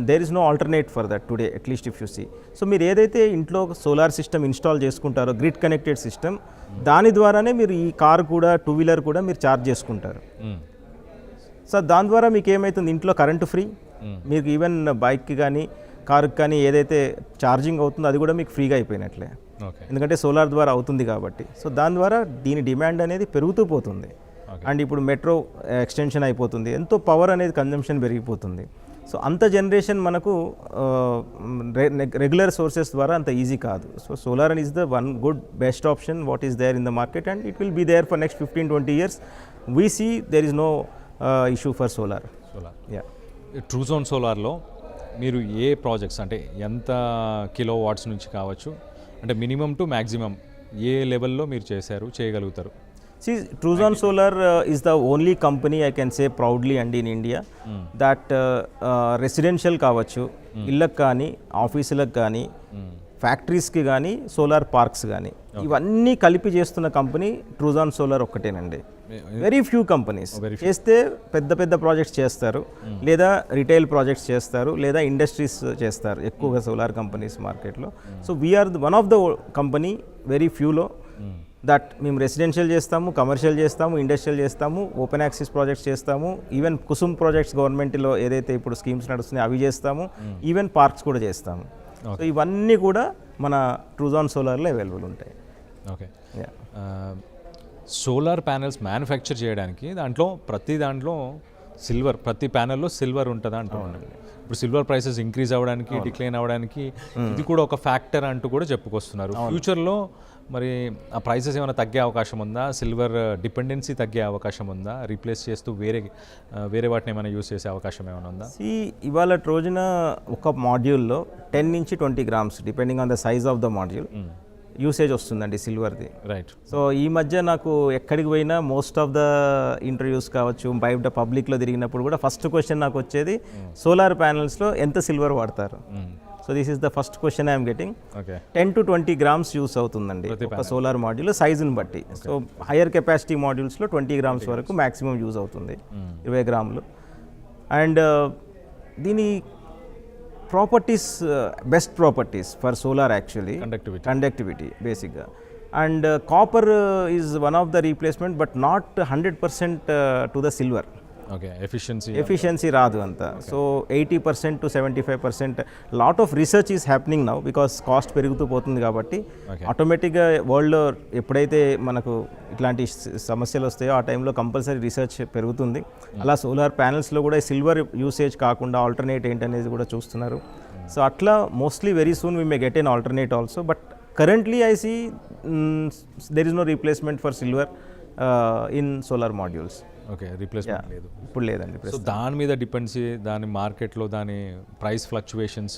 there is no alternate for that today, at least if you see. So మీరు ఏదైతే ఇంట్లో సోలార్ సిస్టమ్ ఇన్స్టాల్ చేసుకుంటారో, గ్రిడ్ కనెక్టెడ్ సిస్టమ్, దాని ద్వారానే మీరు ఈ కార్ కూడా, 2 వీలర్ కూడా మీరు ఛార్జ్ చేసుకుంటారు. సో దాని ద్వారా మీకు ఏమవుతుంది, ఇంట్లో కరెంటు ఫ్రీ. మీకు ఈవెన్ బైక్కి కానీ కారుకి కానీ ఏదైతే ఛార్జింగ్ అవుతుందో అది కూడా మీకు ఫ్రీగా అయిపోయినట్లే, ఎందుకంటే సోలార్ ద్వారా అవుతుంది కాబట్టి. సో దాని ద్వారా దీని డిమాండ్ అనేది పెరుగుతూ పోతుంది. అండ్ ఇప్పుడు మెట్రో ఎక్స్టెన్షన్ అయిపోతుంది, ఎంతో పవర్ అనేది కన్జంప్షన్ పెరిగిపోతుంది. సో అంత జనరేషన్ మనకు రెగ్యులర్ సోర్సెస్ ద్వారా అంత ఈజీ కాదు. So solar is the one good best option what is there in the market, and it will be there for next 15-20 years. We see there is no issue for solar. Truzon సోలార్లో మీరు ఏ projects, అంటే ఎంత kilo watts నుంచి కావచ్చు, అంటే minimum to maximum ఏ లెవెల్లో మీరు చేయగలుగుతారు? See, Truzon Solar is the only company I can say proudly and in India that residential కావచ్చు, ఇళ్ళకి కానీ, ఆఫీసులకు కానీ, ఫ్యాక్టరీస్కి కానీ, సోలార్ పార్క్స్ కానీ, ఇవన్నీ కలిపి చేస్తున్న కంపెనీ ట్రూజాన్ సోలార్ ఒక్కటేనండి. వెరీ ఫ్యూ కంపెనీస్ చేస్తే పెద్ద పెద్ద ప్రాజెక్ట్స్ చేస్తారు, లేదా రిటైల్ ప్రాజెక్ట్స్ చేస్తారు, లేదా ఇండస్ట్రీస్ చేస్తారు ఎక్కువగా సోలార్ కంపెనీస్ మార్కెట్లో. So we're one of the company very ఫ్యూలో దట్ మేము రెసిడెన్షియల్ చేస్తాము, కమర్షియల్ చేస్తాము, ఇండస్ట్రియల్ చేస్తాము, ఓపెన్ యాక్సెస్ ప్రాజెక్ట్స్ చేస్తాము, ఈవెన్ కుసుమ్ ప్రాజెక్ట్స్ గవర్నమెంట్లో ఏదైతే ఇప్పుడు స్కీమ్స్ నడుస్తున్నాయో అవి చేస్తాము, ఈవెన్ పార్క్స్ కూడా చేస్తాము. సో ఇవన్నీ కూడా మన ట్రూజాన్ సోలార్లో అవైలబుల్ ఉంటాయి. ఓకే. సోలార్ ప్యానెల్స్ మ్యానుఫ్యాక్చర్ చేయడానికి ప్రతి దాంట్లో సిల్వర్, ప్రతి ప్యానెల్లో సిల్వర్ ఉంటుందా అంటున్నాను. ఇప్పుడు సిల్వర్ ప్రైసెస్ ఇంక్రీజ్ అవ్వడానికి, డిక్లైన్ అవ్వడానికి ఇది కూడా ఒక ఫ్యాక్టర్ అంటూ కూడా చెప్పుకొస్తున్నారు. ఫ్యూచర్లో మరి ఆ ప్రైసెస్ ఏమైనా తగ్గే అవకాశం ఉందా? సిల్వర్ డిపెండెన్సీ తగ్గే అవకాశం ఉందా? రీప్లేస్ చేస్తూ వేరే వాటిని ఏమైనా యూస్ చేసే అవకాశం ఏమైనా ఉందా? ఇవాళ రోజున ఒక మాడ్యూల్లో 10 నుంచి 20 grams depending on the size of the module usage వస్తుందండి సిల్వర్ది. రైట్. సో ఈ మధ్య నాకు ఎక్కడికి పోయినా మోస్ట్ ఆఫ్ ద ఇంటర్వ్యూస్ కావచ్చు, బయట పబ్లిక్లో తిరిగినప్పుడు కూడా ఫస్ట్ క్వశ్చన్ నాకు వచ్చేది సోలార్ ప్యానెల్స్లో ఎంత సిల్వర్ వాడతారు. So this is the first question I'm getting. 10 to 20 grams use అవుతుందండి ఒక సోలార్ మాడ్యూల్ సైజుని బట్టి. సో హయ్యర్ కెపాసిటీ మాడ్యూల్స్లో 20 grams వరకు మ్యాక్సిమం యూజ్ అవుతుంది, 20 grams. అండ్ దీని properties, best properties for solar actually conductivity బేసిక్గా. And copper is one of the replacement, but not 100% to the silver. Okay. Efficiency రాదు అంత. So 80% to 75%. Lot of research is happening now because cost పెరుగుతూ పోతుంది కాబట్టి. ఆటోమేటిక్గా వరల్డ్లో ఎప్పుడైతే మనకు ఇట్లాంటి సమస్యలు వస్తాయో ఆ టైంలో కంపల్సరీ రీసెర్చ్ పెరుగుతుంది. అలా సోలార్ ప్యానెల్స్లో కూడా సిల్వర్ యూసేజ్ కాకుండా ఆల్టర్నేట్ ఏంటనేది కూడా చూస్తున్నారు. సో అట్లా mostly very soon we may get an alternate also. But currently I see there is no replacement for silver in solar modules. Okay. Replacement లేదు ఇప్పుడు, లేదండి. సో దాని మీద డిపెండ్సీ, దాని మార్కెట్లో దాని ప్రైస్ ఫ్లక్చువేషన్స్,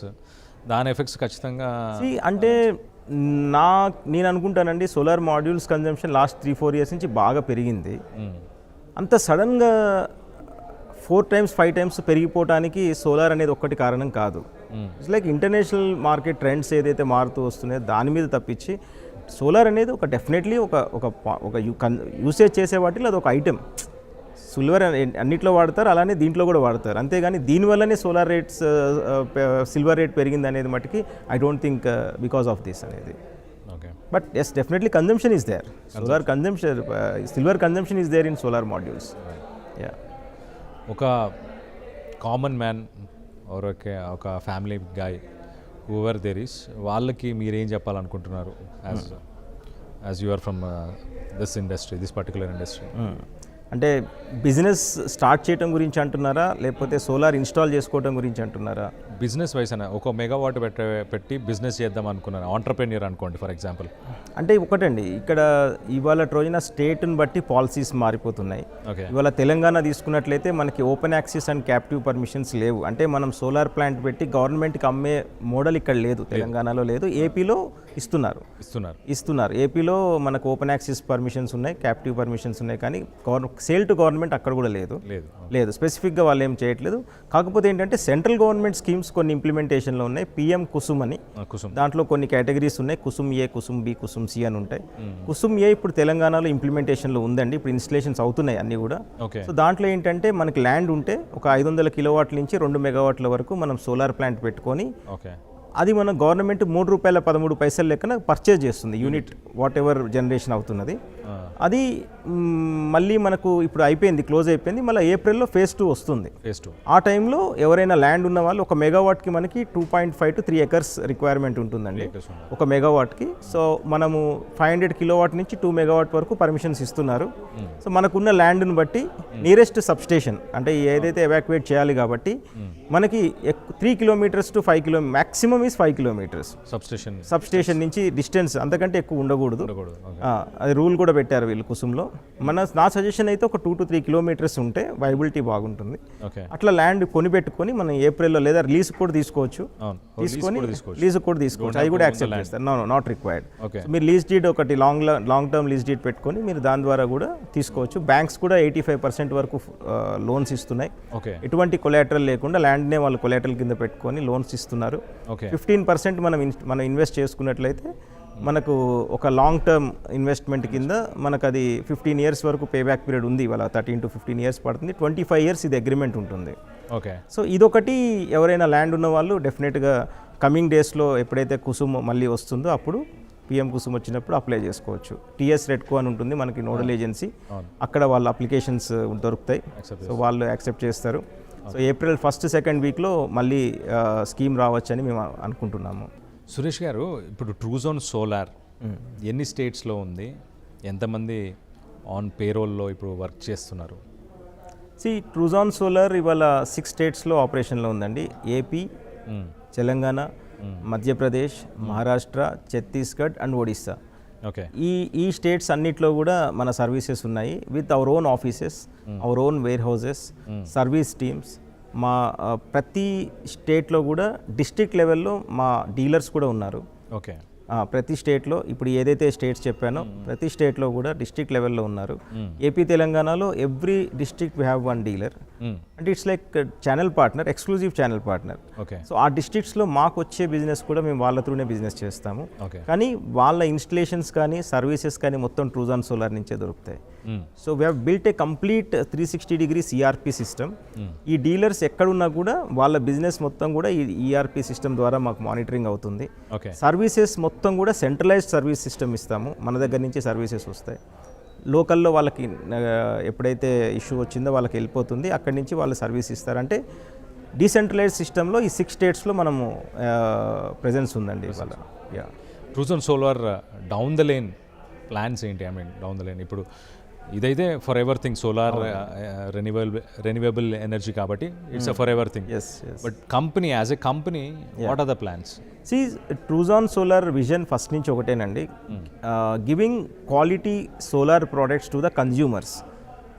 దాని ఎఫెక్ట్స్ ఖచ్చితంగా అంటే నేను అనుకుంటానండి solar modules consumption last 3-4 years నుంచి బాగా పెరిగింది. అంత సడన్గా 4 times 5 times పెరిగిపోవడానికి సోలార్ అనేది ఒక్కటి కారణం కాదు. It's like international market trends ఏదైతే మారుతూ వస్తున్నాయో దాని మీద తప్పించి సోలార్ అనేది ఒక డెఫినెట్లీ ఒక యూసేజ్ చేసే వాటిలో అది ఒక ఐటెం. సిల్వర్ అన్నిట్లో వాడతారు, అలానే దీంట్లో కూడా వాడతారు. అంతేగాని దీనివల్లనే సోలార్ రేట్స్, సిల్వర్ రేట్ పెరిగింది అనేది మటుకి I don't think because of this అనేది. Okay. But yes, definitely consumption is there. Solar consumption, silver consumption is there in solar modules. Yeah. ఒక కామన్ మ్యాన్ ఆర్ ఒక family guy whoever there is, వాళ్ళకి మీరేం చెప్పాలనుకుంటున్నారు as you are from this industry, this particular industry? అంటే business start చేయడం గురించి అంటున్నారా, లేకపోతే సోలార్ ఇన్స్టాల్ చేసుకోవడం గురించి అంటున్నారా? బిజినెస్ వైస్ అన్న ఒక మెగావాట్ పెట్టి బిజినెస్ చేద్దాం అనుకున్నాను, ఆంటర్ప్రెన్యూర్ అనుకోండి ఫర్ ఎగ్జాంపుల్. అంటే ఒకటండి, ఇక్కడ ఇవాళ రోజున స్టేట్ని బట్టి పాలసీస్ మారిపోతున్నాయి. ఓకే. ఇవాళ తెలంగాణ తీసుకున్నట్లయితే మనకి open access and captive permissions లేవు. అంటే మనం సోలార్ ప్లాంట్ పెట్టి గవర్నమెంట్కి అమ్మే మోడల్ ఇక్కడ లేదు, తెలంగాణలో లేదు. ఏపీలో ఇస్తున్నారు. ఏపీలో మనకు ఓపెన్ యాక్సెస్ పర్మిషన్స్ ఉన్నాయి, క్యాప్టివ్ పర్మిషన్స్ ఉన్నాయి, కానీ సేల్ టు గవర్నమెంట్ అక్కడ కూడా లేదు. స్పెసిఫిక్గా వాళ్ళు ఏం చేయట్లేదు. కాకపోతే ఏంటంటే సెంట్రల్ గవర్నమెంట్ స్కీమ్స్ కొన్ని ఇంప్లిమెంటేషన్లో ఉన్నాయి. పిఎం కుసుమ్ అని, దాంట్లో కొన్ని కేటగిరీస్ ఉన్నాయి. కుసుమ్ ఏ, కుసుమ్ బి, కుసుమ్ సి అని ఉంటాయి. కుసుమ్ ఏ ఇప్పుడు తెలంగాణలో ఇంప్లిమెంటేషన్లో ఉందండి. ఇప్పుడు ఇన్స్టలేషన్స్ అవుతున్నాయి అన్నీ కూడా. సో దాంట్లో ఏంటంటే మనకి ల్యాండ్ ఉంటే ఒక 500 కిలోవాట్ల నుంచి 2 మెగావాట్ల వరకు మనం సోలార్ ప్లాంట్ పెట్టుకొని అది మన గవర్నమెంట్ ₹3.13 లెక్కన పర్చేజ్ చేస్తుంది యూనిట్, వాట్ ఎవర్ జనరేషన్ అవుతున్నది. అది మళ్ళీ మనకు ఇప్పుడు అయిపోయింది, క్లోజ్ అయిపోయింది. మళ్ళీ ఏప్రిల్లో ఫేజ్ 2 వస్తుంది. ఆ టైంలో ఎవరైనా ల్యాండ్ ఉన్న వాళ్ళు ఒక మెగావాట్కి మనకి 2.5 to 3 acres రిక్వైర్మెంట్ ఉంటుందండి ఒక మెగావాట్కి. సో మనము 500 కిలోవాట్ నుంచి 2 మెగావాట్ వరకు పర్మిషన్స్ ఇస్తున్నారు. సో మనకున్న ల్యాండ్ని బట్టి నియరెస్ట్ సబ్స్టేషన్ అంటే ఏదైతే ఎవాక్యుయేట్ చేయాలి కాబట్టి మనకి 3 kilometers to 5 kilometers, maximum is 5 kilometers substation నుంచి డిస్టెన్స్, అంతకంటే ఎక్కువ ఉండకూడదు. అది రూల్ కూడా పెట్టారు వీళ్ళు కుసుమ్లో. నా సజెషన్ అయితే ఒక 2 to 3 kilometers ఉంటే వైబిలిటీ బాగుంటుంది. అట్లా ల్యాండ్ కొనిపెట్టుకొని మనం ఏప్రిల్లో లేదా లీజ్ కూడా తీసుకోవచ్చు. అది కూడా యాక్సెప్ట్ చేస్తారు. Not required. మీరు లీజ్ డీడ్ ఒకటి లాంగ్ టర్మ్ లీజ్ డీడ్ పెట్టుకొని మీరు దాని ద్వారా కూడా తీసుకోవచ్చు. బ్యాంక్స్ కూడా 85% వరకు లోన్స్ ఇస్తున్నాయి. ఎటువంటి కొలాటరల్ లేకుండా ల్యాండ్నే వాళ్ళు కొలాటరల్ కింద పెట్టుకొని లోన్స్ ఇస్తున్నారు. 15% మనం ఇన్వెస్ట్ చేసుకున్నట్లయితే మనకు ఒక లాంగ్ టర్మ్ ఇన్వెస్ట్మెంట్ కింద మనకు అది 15 years వరకు పేబ్యాక్ పీరియడ్ ఉంది. ఇవాళ 13 to 15 years పడుతుంది. 25 years ఇది అగ్రిమెంట్ ఉంటుంది. సో ఇదొకటి ఎవరైనా ల్యాండ్ ఉన్న వాళ్ళు డెఫినెట్గా కమింగ్ డేస్లో ఎప్పుడైతే కుసుమ్ మళ్ళీ వస్తుందో అప్పుడు పిఎం కుసుమ్ వచ్చినప్పుడు అప్లై చేసుకోవచ్చు. టీఎస్ రెడ్కో అని ఉంటుంది మనకి నోడల్ ఏజెన్సీ, అక్కడ వాళ్ళ అప్లికేషన్స్ దొరుకుతాయి. సో వాళ్ళు యాక్సెప్ట్ చేస్తారు. సో ఏప్రిల్ 1st, 2nd వీక్లో మళ్ళీ స్కీమ్ రావచ్చని మేము అనుకుంటున్నాము. సురేష్ గారు, ఇప్పుడు ట్రూజోన్ సోలార్ ఎన్ని స్టేట్స్లో ఉంది, ఎంతమంది ఆన్ పేరోల్లో ఇప్పుడు వర్క్ చేస్తున్నారు? ట్రూజోన్ సోలార్ ఇవాళ 6 స్టేట్స్లో ఆపరేషన్లో ఉందండి. AP, Telangana, Madhya Pradesh, Maharashtra, Chhattisgarh and Odisha. ఈ స్టేట్స్ అన్నిట్లో కూడా మన సర్వీసెస్ ఉన్నాయి. With our own offices, our own warehouses, service teams. మా ప్రతి స్టేట్లో కూడా డిస్ట్రిక్ట్ లెవెల్లో మా డీలర్స్ కూడా ఉన్నారు. ప్రతి స్టేట్లో ఇప్పుడు ఏదైతే స్టేట్స్ చెప్పానో ప్రతి స్టేట్లో కూడా డిస్ట్రిక్ట్ లెవెల్లో ఉన్నారు. ఏపీ, తెలంగాణలో every district we have 1 dealer. అంటే it's like channel partner, exclusive channel partner. So ఆ డిస్ట్రిక్ట్స్లో మాకు వచ్చే బిజినెస్ కూడా మేము వాళ్ళ త్రూనే బిజినెస్ చేస్తాము. కానీ వాళ్ళ ఇన్స్టలేషన్స్ కానీ సర్వీసెస్ కానీ మొత్తం ట్రూజోన్ సోలార్ నుంచే దొరుకుతాయి. So we have built a complete 360-degree CRP system. ఈ డీలర్స్ ఎక్కడున్నా కూడా వాళ్ళ బిజినెస్ మొత్తం కూడా ఈ ERP సిస్టమ్ ద్వారా మాకు మానిటరింగ్ అవుతుంది. సర్వీసెస్ మొత్తం కూడా సెంట్రలైజ్డ్ సర్వీస్ సిస్టమ్ ఇస్తాము. మన దగ్గర నుంచి సర్వీసెస్ వస్తాయి. లోకల్లో వాళ్ళకి ఎప్పుడైతే ఇష్యూ వచ్చిందో వాళ్ళకి వెళ్ళిపోతుంది, అక్కడి నుంచి వాళ్ళు సర్వీస్ ఇస్తారంటే డీసెంట్రలైజ్డ్ సిస్టంలో ఈ 6 స్టేట్స్లో మనము ప్రెజెన్స్ ఉందండి ఇవాళ. Truzon solar down the lane plans ఏంటి? I mean down the lane ఇప్పుడు ఇదైతే for ever thing, solar renewable energy కాబట్టి it's a for ever thing. But company as a company what are the plans? Truzon solar vision first నుంచి ఒకటేనండి, giving quality solar products to the consumers.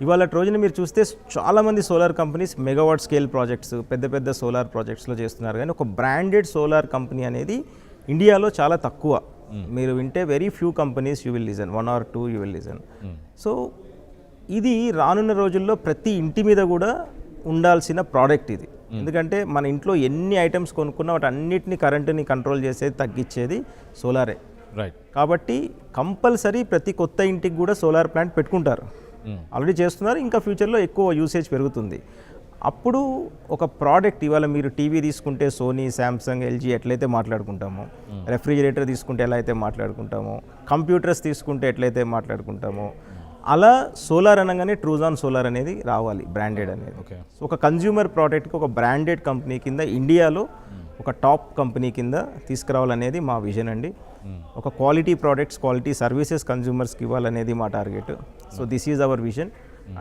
ఇవాళ రోజున మీరు చూస్తే చాలామంది solar companies megawatt scale projects, పెద్ద పెద్ద సోలార్ ప్రాజెక్ట్స్లో చేస్తున్నారు. కానీ ఒక బ్రాండెడ్ సోలార్ కంపెనీ అనేది ఇండియాలో చాలా తక్కువ. మీరు వింటే very few companies you will listen, 1 or 2 you will listen. So ఇది రానున్న రోజుల్లో ప్రతి ఇంటి మీద కూడా ఉండాల్సిన ప్రోడక్ట్ ఇది. ఎందుకంటే మన ఇంట్లో ఎన్ని ఐటమ్స్ కొనుక్కున్నా వాటి అన్నిటిని కరెంటుని కంట్రోల్ చేసేది, తగ్గించేది సోలారే. కాబట్టి కంపల్సరీ ప్రతి కొత్త ఇంటికి కూడా సోలార్ ప్లాంట్ పెట్టుకుంటారు. ఆల్రెడీ చేస్తున్నారు, ఇంకా ఫ్యూచర్లో ఎక్కువ యూసేజ్ పెరుగుతుంది. అప్పుడు ఒక ప్రోడక్ట్ ఇవాళ మీరు టీవీ తీసుకుంటే సోనీ, శాంసంగ్, ఎల్జీ ఎట్లయితే మాట్లాడుకుంటామో, రెఫ్రిజిరేటర్ తీసుకుంటే ఎలా అయితే మాట్లాడుకుంటామో, కంప్యూటర్స్ తీసుకుంటే ఎట్లయితే మాట్లాడుకుంటామో, అలా సోలార్ అనగానే ట్రూజోన్ సోలార్ అనేది రావాలి, బ్రాండెడ్ అనేది. ఒక కన్జ్యూమర్ ప్రోడక్ట్కి ఒక బ్రాండెడ్ కంపెనీ కింద ఇండియాలో ఒక టాప్ కంపెనీ కింద తీసుకురావాలనేది మా విజన్ అండి. ఒక క్వాలిటీ ప్రోడక్ట్స్, క్వాలిటీ సర్వీసెస్ కన్జ్యూమర్స్కి ఇవ్వాలనేది మా target. So this is our vision.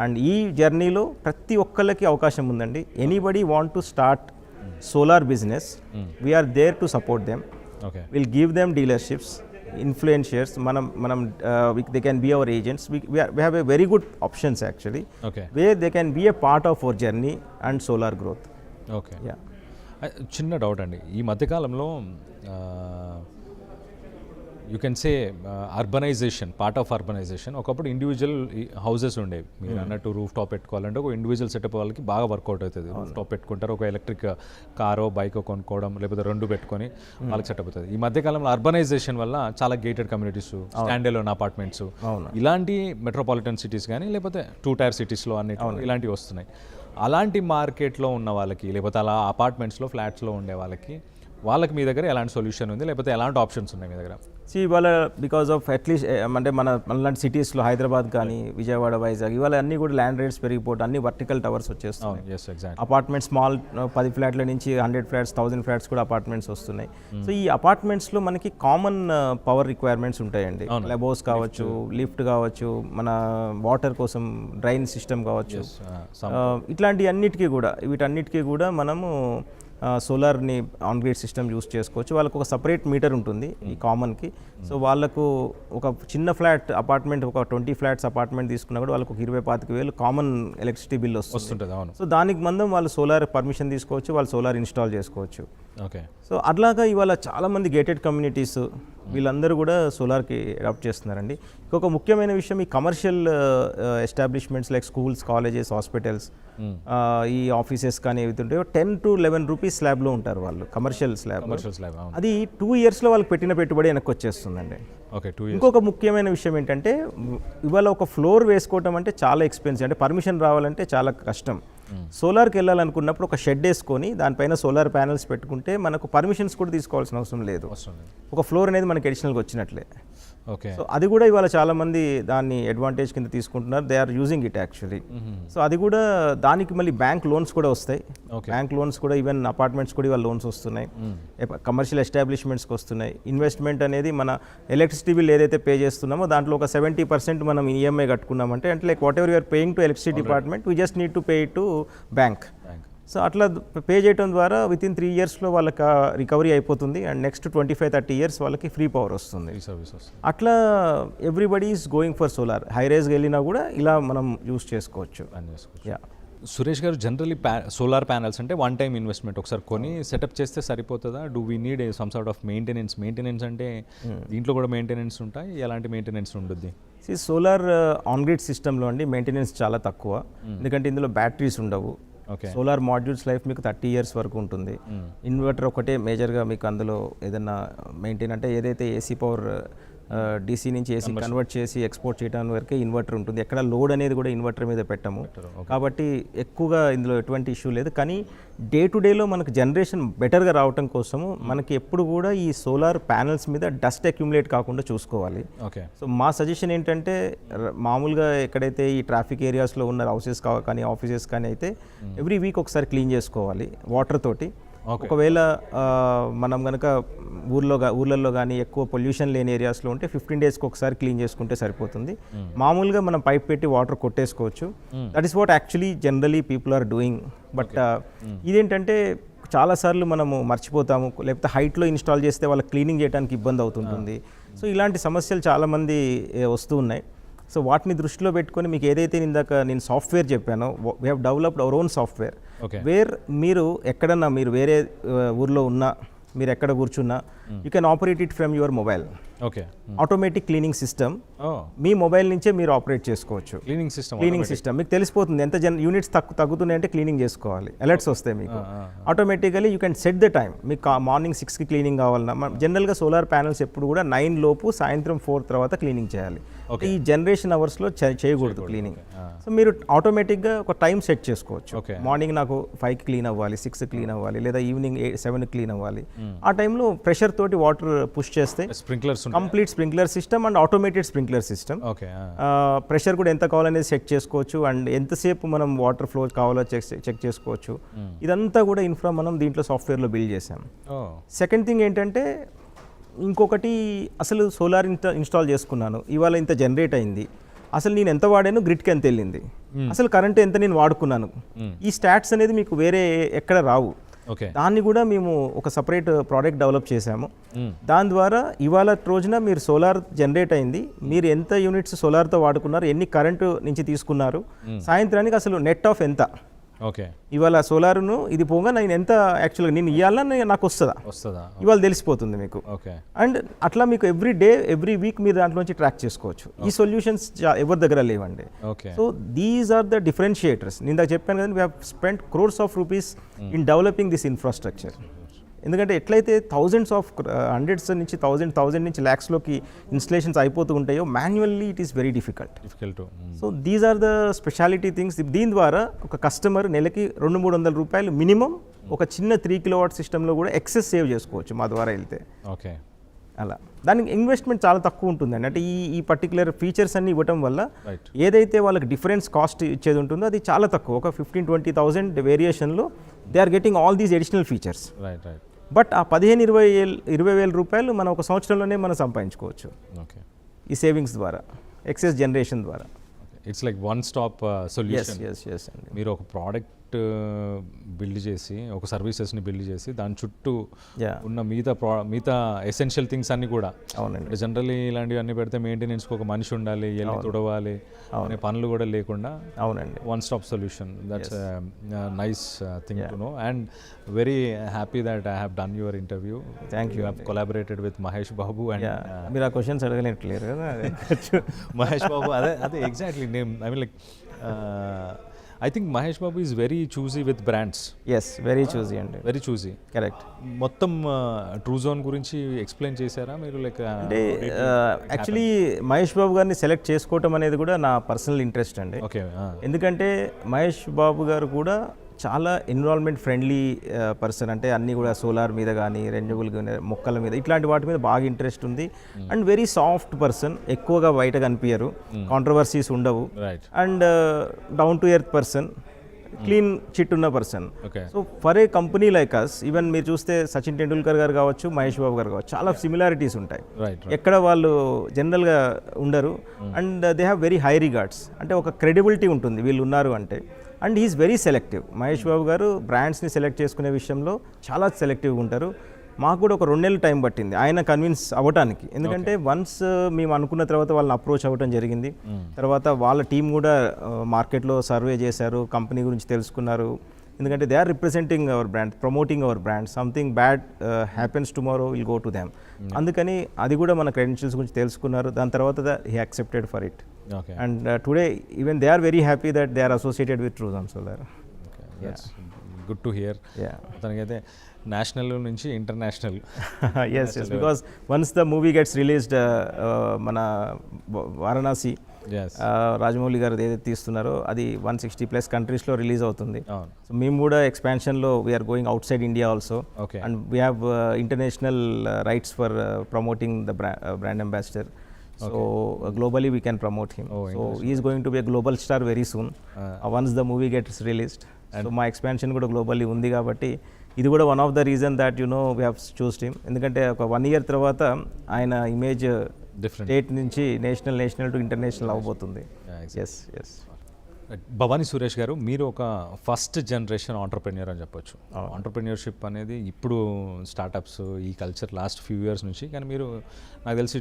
And ఈ జర్నీలో ప్రతి ఒక్కళ్ళకి అవకాశం ఉందండి. Anybody want to start solar business. We are there to support them. Okay We'll give them dealerships, influencers. They can be our agents. We have a very good options actually, okay where they can be a part of our journey and solar growth. Okay Yeah. చిన్న doubt అండి, ఈ మధ్యకాలంలో you can say urbanization, part of urbanization. ఒకప్పుడు individual houses ఉండేవి, మీరు అన్నట్టు roof top పెట్టుకోవాలంటే ఒక ఇండివిజువల్ సెటప్ వాళ్ళకి బాగా వర్కౌట్ అవుతుంది. రూఫ్ టాప్ పెట్టుకుంటారు, ఒక ఎలక్ట్రిక్ కారో బైకో కొనుక్కోవడం, లేకపోతే రెండు పెట్టుకొని వాళ్ళకి సెటప్ అవుతుంది. ఈ మధ్యకాలంలో అర్బనైజేషన్ వల్ల చాలా gated communities, stand alone apartments, ఇలాంటి మెట్రోపాలిటన్ సిటీస్ కానీ లేకపోతే 2 టైర్ సిటీస్లో అన్నిటి ఇలాంటివి వస్తున్నాయి. అలాంటి మార్కెట్లో ఉన్న వాళ్ళకి, లేకపోతే అలా అపార్ట్మెంట్స్లో ఫ్లాట్స్లో ఉండే వాళ్ళకి మీ దగ్గర ఎలాంటి సొల్యూషన్ ఉంది, లేకపోతే ఎలాంటి ఆప్షన్స్ ఉన్నాయి మీ దగ్గర? ఇవాళ బికాస్ ఆఫ్ అట్లీస్ట్ అంటే మనలాంటి సిటీస్లో హైదరాబాద్ కానీ విజయవాడ, వైజాగ్, ఇవాళ అన్నీ కూడా ల్యాండ్ రేట్స్ పెరిగిపోవడం, అన్ని వర్టికల్ టవర్స్ వచ్చేస్తున్నాయి. అపార్ట్మెంట్ స్మాల్ 10 ఫ్లాట్ల నుంచి 100 ఫ్లాట్స్, 1000 ఫ్లాట్స్ కూడా అపార్ట్మెంట్స్ వస్తున్నాయి. సో ఈ అపార్ట్మెంట్స్లో మనకి కామన్ పవర్ రిక్వైర్మెంట్స్ ఉంటాయండి. లెబోస్ కావచ్చు, లిఫ్ట్ కావచ్చు, మన వాటర్ కోసం డ్రైన్ సిస్టమ్ కావచ్చు, ఇట్లాంటి వీటన్నిటికీ కూడా మనము సోలార్ని ఆన్ గ్రిడ్ సిస్టమ్ యూస్ చేసుకోవచ్చు. వాళ్ళకు ఒక సపరేట్ మీటర్ ఉంటుంది ఈ కామన్కి. సో వాళ్ళకు ఒక చిన్న ఫ్లాట్ అపార్ట్మెంట్, ఒక 20 ఫ్లాట్స్ అపార్ట్మెంట్ తీసుకున్నా కూడా వాళ్ళకు 20-25,000 కామన్ ఎలక్ట్రిసిటీ బిల్ వస్తుంది. సో దానికి మందం వాళ్ళు సోలార్ పర్మిషన్ తీసుకోవచ్చు, వాళ్ళు సోలార్ ఇన్స్టాల్ చేసుకోవచ్చు. ఓకే. సో అట్లాగా ఇవాళ చాలామంది గేటెడ్ కమ్యూనిటీస్ వీళ్ళందరూ కూడా సోలార్కి అడాప్ట్ చేస్తున్నారండి. ఇంకొక ముఖ్యమైన విషయం, ఈ commercial establishments like schools, colleges, hospitals, ఈ ఆఫీసెస్ కానీ ఏవి ఉంటాయో 10 to 11 రూపీస్ స్లాబ్లో ఉంటారు వాళ్ళు, కమర్షియల్ స్లాబ్. అది 2 ఇయర్స్లో వాళ్ళకి పెట్టిన పెట్టుబడి వెనక్కి వచ్చేస్తుందండి. ఓకే. 2 years. ఇంకొక ముఖ్యమైన విషయం ఏంటంటే, ఇవాళ ఒక ఫ్లోర్ వేసుకోవటం అంటే చాలా ఎక్స్పెన్సివ్, అంటే పర్మిషన్ రావాలంటే చాలా కష్టం. సోలార్కి వెళ్ళాలనుకున్నప్పుడు ఒక షెడ్ వేసుకొని దానిపైన సోలార్ ప్యానెల్స్ పెట్టుకుంటే మనకు పర్మిషన్స్ కూడా తీసుకోవాల్సిన అవసరం లేదు. ఒక ఫ్లోర్ అనేది మనకి అడిషనల్గా వచ్చినట్లే. ఓకే. సో అది కూడా ఇవాళ చాలామంది దాన్ని అడ్వాంటేజ్ కింద తీసుకుంటున్నారు. They are using it actually. So అది కూడా, దానికి మళ్ళీ బ్యాంక్ లోన్స్ కూడా వస్తాయి. బ్యాంక్ లోన్స్ కూడా, ఈవెన్ అపార్ట్మెంట్స్ కూడా ఇవాళ లోన్స్ వస్తున్నాయి, కమర్షియల్ ఎస్టాబ్లిష్మెంట్స్కి వస్తున్నాయి. ఇన్వెస్ట్మెంట్ అనేది మన ఎలక్ట్రిసిటీ బిల్ ఏదైతే పే చేస్తున్నామో దాంట్లో ఒక 70% మనం ఈఎంఐ కట్టుకున్నామంటే, అంటే like whatever you're paying to electricity department, we just need to pay it to bank. So అట్లా పే చేయడం ద్వారా వితిన్ 3 yearsలో వాళ్ళకి రికవరీ అయిపోతుంది. అండ్ నెక్స్ట్ 25-30 years వాళ్ళకి ఫ్రీ పవర్ వస్తుంది. అట్లా everybody is going for solar. High రేజ్కి వెళ్ళినా కూడా ఇలా మనం యూస్ చేసుకోవచ్చు. యా. సురేష్ గారు, జనరల్లీ సోలార్ ప్యానల్స్ అంటే వన్ టైం ఇన్వెస్ట్మెంట్, ఒకసారి కొని సెటప్ చేస్తే సరిపోతుందా? Do we need some sort of maintenance అంటే దీంట్లో కూడా మెయింటెనెన్స్ ఉంటాయి, ఎలాంటి మెయింటెనెన్స్ ఉంటుంది? సోలార్ ఆన్ గ్రిడ్ సిస్టంలో అండి మెయింటెనెన్స్ చాలా తక్కువ, ఎందుకంటే ఇందులో బ్యాటరీస్ ఉండవు. సోలార్ మాడ్యూల్స్ లైఫ్ మీకు 30 years వరకు ఉంటుంది. ఇన్వర్టర్ ఒకటే మేజర్గా మీకు అందులో ఏదైనా మెయింటైన్, అంటే ఏదైతే ఏసీ పవర్ డీసీ నుంచి ఏసీ కన్వర్ట్ చేసి ఎక్స్పోర్ట్ చేయడానికి వరకే ఇన్వర్టర్ ఉంటుంది. ఎక్కడ లోడ్ అనేది కూడా ఇన్వర్టర్ మీద పెట్టము, కాబట్టి ఎక్కువగా ఇందులో ఎటువంటి ఇష్యూ లేదు. కానీ డే టు డేలో మనకు జనరేషన్ బెటర్గా రావడం కోసము మనకి ఎప్పుడు కూడా ఈ సోలార్ ప్యానల్స్ మీద డస్ట్ అక్యుములేట్ కాకుండా చూసుకోవాలి. సో మా సజెషన్ ఏంటంటే, మామూలుగా ఎక్కడైతే ఈ ట్రాఫిక్ ఏరియాస్లో ఉన్న హౌసెస్ కానీ ఆఫీసెస్ కానీ అయితే ఎవ్రీ వీక్ ఒకసారి క్లీన్ చేసుకోవాలి వాటర్ తోటి. ఒకవేళ మనం కనుక ఊర్లలో కానీ ఎక్కువ పొల్యూషన్ లేని ఏరియాస్లో ఉంటే 15 daysకి ఒకసారి క్లీన్ చేసుకుంటే సరిపోతుంది. మామూలుగా మనం పైప్ పెట్టి వాటర్ కొట్టేసుకోవచ్చు. That is what actually generally people are doing. But ఇదేంటంటే చాలాసార్లు మనము మర్చిపోతాము, లేకపోతే హైట్లో ఇన్స్టాల్ చేస్తే వాళ్ళకి క్లీనింగ్ చేయడానికి ఇబ్బంది అవుతుంటుంది. సో ఇలాంటి సమస్యలు చాలామంది వస్తూ ఉన్నాయి. సో వాటిని దృష్టిలో పెట్టుకొని మీకు ఏదైతే ఇందాక నేను సాఫ్ట్వేర్ చెప్పానో, we have developed our own software, where మీరు ఎక్కడన్నా, మీరు వేరే ఊర్లో ఉన్నా, మీరు ఎక్కడ కూర్చున్నా, you can operate it from your mobile. Automatic cleaning system మీ మొబైల్ నుంచే మీరు ఆపరేట్ చేసుకోవచ్చు. క్లీనింగ్ సిస్టమ్ మీకు తెలిసిపోతుంది ఎంత యూనిట్స్ తగ్గుతున్నాయంటే క్లీనింగ్ చేసుకోవాలి, అలర్ట్స్ వస్తాయి మీకు automatically. You can set the time. మీకు మార్నింగ్ 6కి క్లీనింగ్ కావాలన్నా, జనరల్గా సోలార్ ప్యానల్స్ ఎప్పుడు కూడా 9 లోపు, సాయంత్రం 4 తర్వాత క్లీనింగ్ చేయాలి. ఈ జనరేషన్ అవర్స్లో చేయకూడదు క్లీనింగ్. సో మీరు ఆటోమేటిక్గా ఒక టైం సెట్ చేసుకోవచ్చు. మార్నింగ్ నాకు 5కి క్లీన్ అవ్వాలి, 6కి క్లీన్ అవ్వాలి, లేదా ఈవినింగ్ 7కి క్లీన్ అవ్వాలి. ఆ టైంలో ప్రెషర్ తోటి వాటర్ పుష్ చేస్తే complete sprinkler system and automated sprinkler system. Pressure కూడా ఎంత కావాలనేది సెట్ చేసుకోవచ్చు, అండ్ ఎంతసేపు మనం వాటర్ ఫ్లో కావాలో చెక్ చేసుకోవచ్చు. ఇదంతా కూడా ఇన్ఫ్రా మనం దీంట్లో సాఫ్ట్వేర్లో బిల్డ్ చేసాం. సెకండ్ థింగ్ ఏంటంటే, ఇంకొకటి, అసలు సోలార్ ఇన్స్టాల్ చేసుకున్నాను, ఇవాళ ఇంత జనరేట్ అయింది, అసలు నేను ఎంత వాడాను, గ్రిడ్కి ఎంత వెళ్ళింది, అసలు కరెంట్ ఎంత నేను వాడుకున్నాను, ఈ స్టాట్స్ అనేది మీకు వేరే ఎక్కడ రావు. ఓకే. దాన్ని కూడా మేము ఒక సపరేట్ ప్రోడక్ట్ డెవలప్ చేశాము. దాని ద్వారా ఇవాళ రోజున మీరు సోలార్ జనరేట్ అయింది, మీరు ఎంత యూనిట్స్ సోలార్తో వాడుకున్నారు, ఎన్ని కరెంటు నుంచి తీసుకున్నారు, సాయంత్రానికి అసలు నెట్ ఆఫ్ ఎంత, ఓకే. ఇవాళ సోలార్ను ఇది పోగా నేను ఎంత యాక్చువల్గా నేను ఇవ్వాలన్నా నాకు వస్తుందా ఇవాళ తెలిసిపోతుంది మీకు. ఓకే. అండ్ అట్లా మీకు ఎవ్రీ డే ఎవ్రీ వీక్ మీరు దాంట్లోంచి ట్రాక్ చేసుకోవచ్చు. ఈ సొల్యూషన్స్ ఎవరి దగ్గర లేవండి. Okay. So these are the differentiators. నేను ఇందాక చెప్పాను కదండి, we have spend crores of rupees in developing this infrastructure. ఎందుకంటే ఎట్లయితే హండ్రెడ్స్ నుంచి థౌజండ్ నుంచి ల్యాక్స్లోకి ఇన్స్టలేషన్స్ అయిపోతూ ఉంటాయో manually it is very difficult. So these are the speciality things. దీని ద్వారా ఒక కస్టమర్ నెలకి 200-300 రూపాయలు మినిమం ఒక చిన్న 3 కిలోవాట్ సిస్టంలో కూడా ఎక్సెస్ సేవ్ చేసుకోవచ్చు మా ద్వారా వెళ్తే. ఓకే. అలా దానికి ఇన్వెస్ట్మెంట్ చాలా తక్కువ ఉంటుందండి. అంటే ఈ పర్టికులర్ ఫీచర్స్ అన్ని ఇవ్వటం వల్ల రైట్. ఏదైతే వాళ్ళకి డిఫరెన్స్ కాస్ట్ ఇచ్చేది ఉంటుందో అది చాలా తక్కువ. ఒక 15,000-20,000 వేరియేషన్లో they are getting all these additional features. Right. Right. But ఆ 15,000-20,000 రూపాయలు మనం ఒక సంవత్సరంలోనే మనం సంపాదించుకోవచ్చు ఓకే. ఈ సేవింగ్స్ ద్వారా, ఎక్సెస్ జనరేషన్ ద్వారా. It's like one stop solution. yes అండి. మీరు ఒక ప్రోడక్ట్ బిల్డ్ చేసి, ఒక సర్వీసెస్ని బిల్డ్ చేసి దాని చుట్టూ Yeah. ఉన్న మిగతా ఎసెన్షియల్ థింగ్స్ అన్నీ కూడా, అవునండి. జనరల్లీ ఇలాంటివన్నీ పెడితే మెయింటెనెన్స్కి ఒక మనిషి ఉండాలి, ఎల్లి తుడవాలి అనే పనులు కూడా లేకుండా అవునండి. One stop solution. That's nice thing to know and very happy that I have done your interview. Thank you. Have collaborated with Mahesh Babu and మీరు ఆ క్వశ్చన్స్ అడగలేట్లేరు కదా. మహేష్ బాబు అదే exactly name. I mean like I think Mahesh Babu is very choosy with brands. Yes, very choosy అండి. Very choosy. Correct. మొత్తం Truzon గురించి explain చేశారా మీరు? లైక్ అంటే యాక్చువల్లీ మహేష్ బాబు గారిని సెలెక్ట్ చేసుకోవటం అనేది కూడా నా పర్సనల్ ఇంట్రెస్ట్ అండి. ఓకే. ఎందుకంటే మహేష్ బాబు గారు కూడా చాలా ఎన్విరాన్మెంట్ ఫ్రెండ్లీ పర్సన్. అంటే అన్నీ కూడా సోలార్ మీద కానీ, రెన్యూబుల్ మొక్కల మీద, ఇట్లాంటి వాటి మీద బాగా ఇంట్రెస్ట్ ఉంది. అండ్ వెరీ సాఫ్ట్ పర్సన్, ఎక్కువగా బయట కనిపించరు, కాంట్రవర్సీస్ ఉండవు. Right. And down to earth person, clean chit ఉన్న person. Okay. So for a company like us, even మీరు చూస్తే సచిన్ టెండూల్కర్ గారు కావచ్చు, మహేష్ బాబు గారు కావచ్చు, చాలా సిమిలారిటీస్ ఉంటాయి. రైట్. ఎక్కడ వాళ్ళు జనరల్గా ఉండరు. And they have very high regards. అంటే ఒక క్రెడిబిలిటీ ఉంటుంది వీళ్ళు ఉన్నారు అంటే. And he's very selective. Mahesh Babu garu బ్రాండ్స్ని సెలెక్ట్ చేసుకునే విషయంలో చాలా సెలెక్టివ్గా ఉంటారు. మాకు కూడా ఒక 2 నెలలు టైం పట్టింది ఆయన కన్విన్స్ అవ్వటానికి. ఎందుకంటే వన్స్ మేము అనుకున్న తర్వాత వాళ్ళని అప్రోచ్ అవ్వటం జరిగింది. తర్వాత వాళ్ళ టీం కూడా మార్కెట్లో సర్వే చేశారు, కంపెనీ గురించి తెలుసుకున్నారు. ఎందుకంటే they are representing our brand, promoting our brand. Something bad happens tomorrow will go to them. అందుకని అది కూడా మన క్రెడెన్షియల్స్ గురించి తెలుసుకున్నారు. దాని తర్వాత he accepted for it. Okay. And today even they are very happy that they are associated with true zone solar. Good to hear. అతనికైతే national నుంచి international. Yes, because once the movie gets released, మన వారణాసి రాజమౌళి గారు ఏదైతే తీస్తున్నారో అది 160+ కంట్రీస్లో release అవుతుంది. సో మేము కూడా ఎక్స్పాన్షన్లో we are going outside India also. And we have international rights for promoting the brand ambassador. So globally we can promote him. So he is going to be a global star very soon once the movie gets released. So my expansion కూడా globally ఉంది కాబట్టి ఇది కూడా one of the reason that we have chosen him. ఎందుకంటే ఒక 1 year తర్వాత ఆయన image state నుంచి నేషనల్ టు ఇంటర్నేషనల్ అవ్వబోతుంది. ఎస్. భవానీ సురేష్ గారు, మీరు ఒక ఫస్ట్ జనరేషన్ ఆంటర్ప్రెన్యూర్ అని చెప్పొచ్చు. ఆంటర్ప్రెన్యూర్షిప్ అనేది ఇప్పుడు స్టార్టప్స్ ఈ కల్చర్ లాస్ట్ ఫ్యూ ఇయర్స్ నుంచి, కానీ మీరు నాకు తెలిసి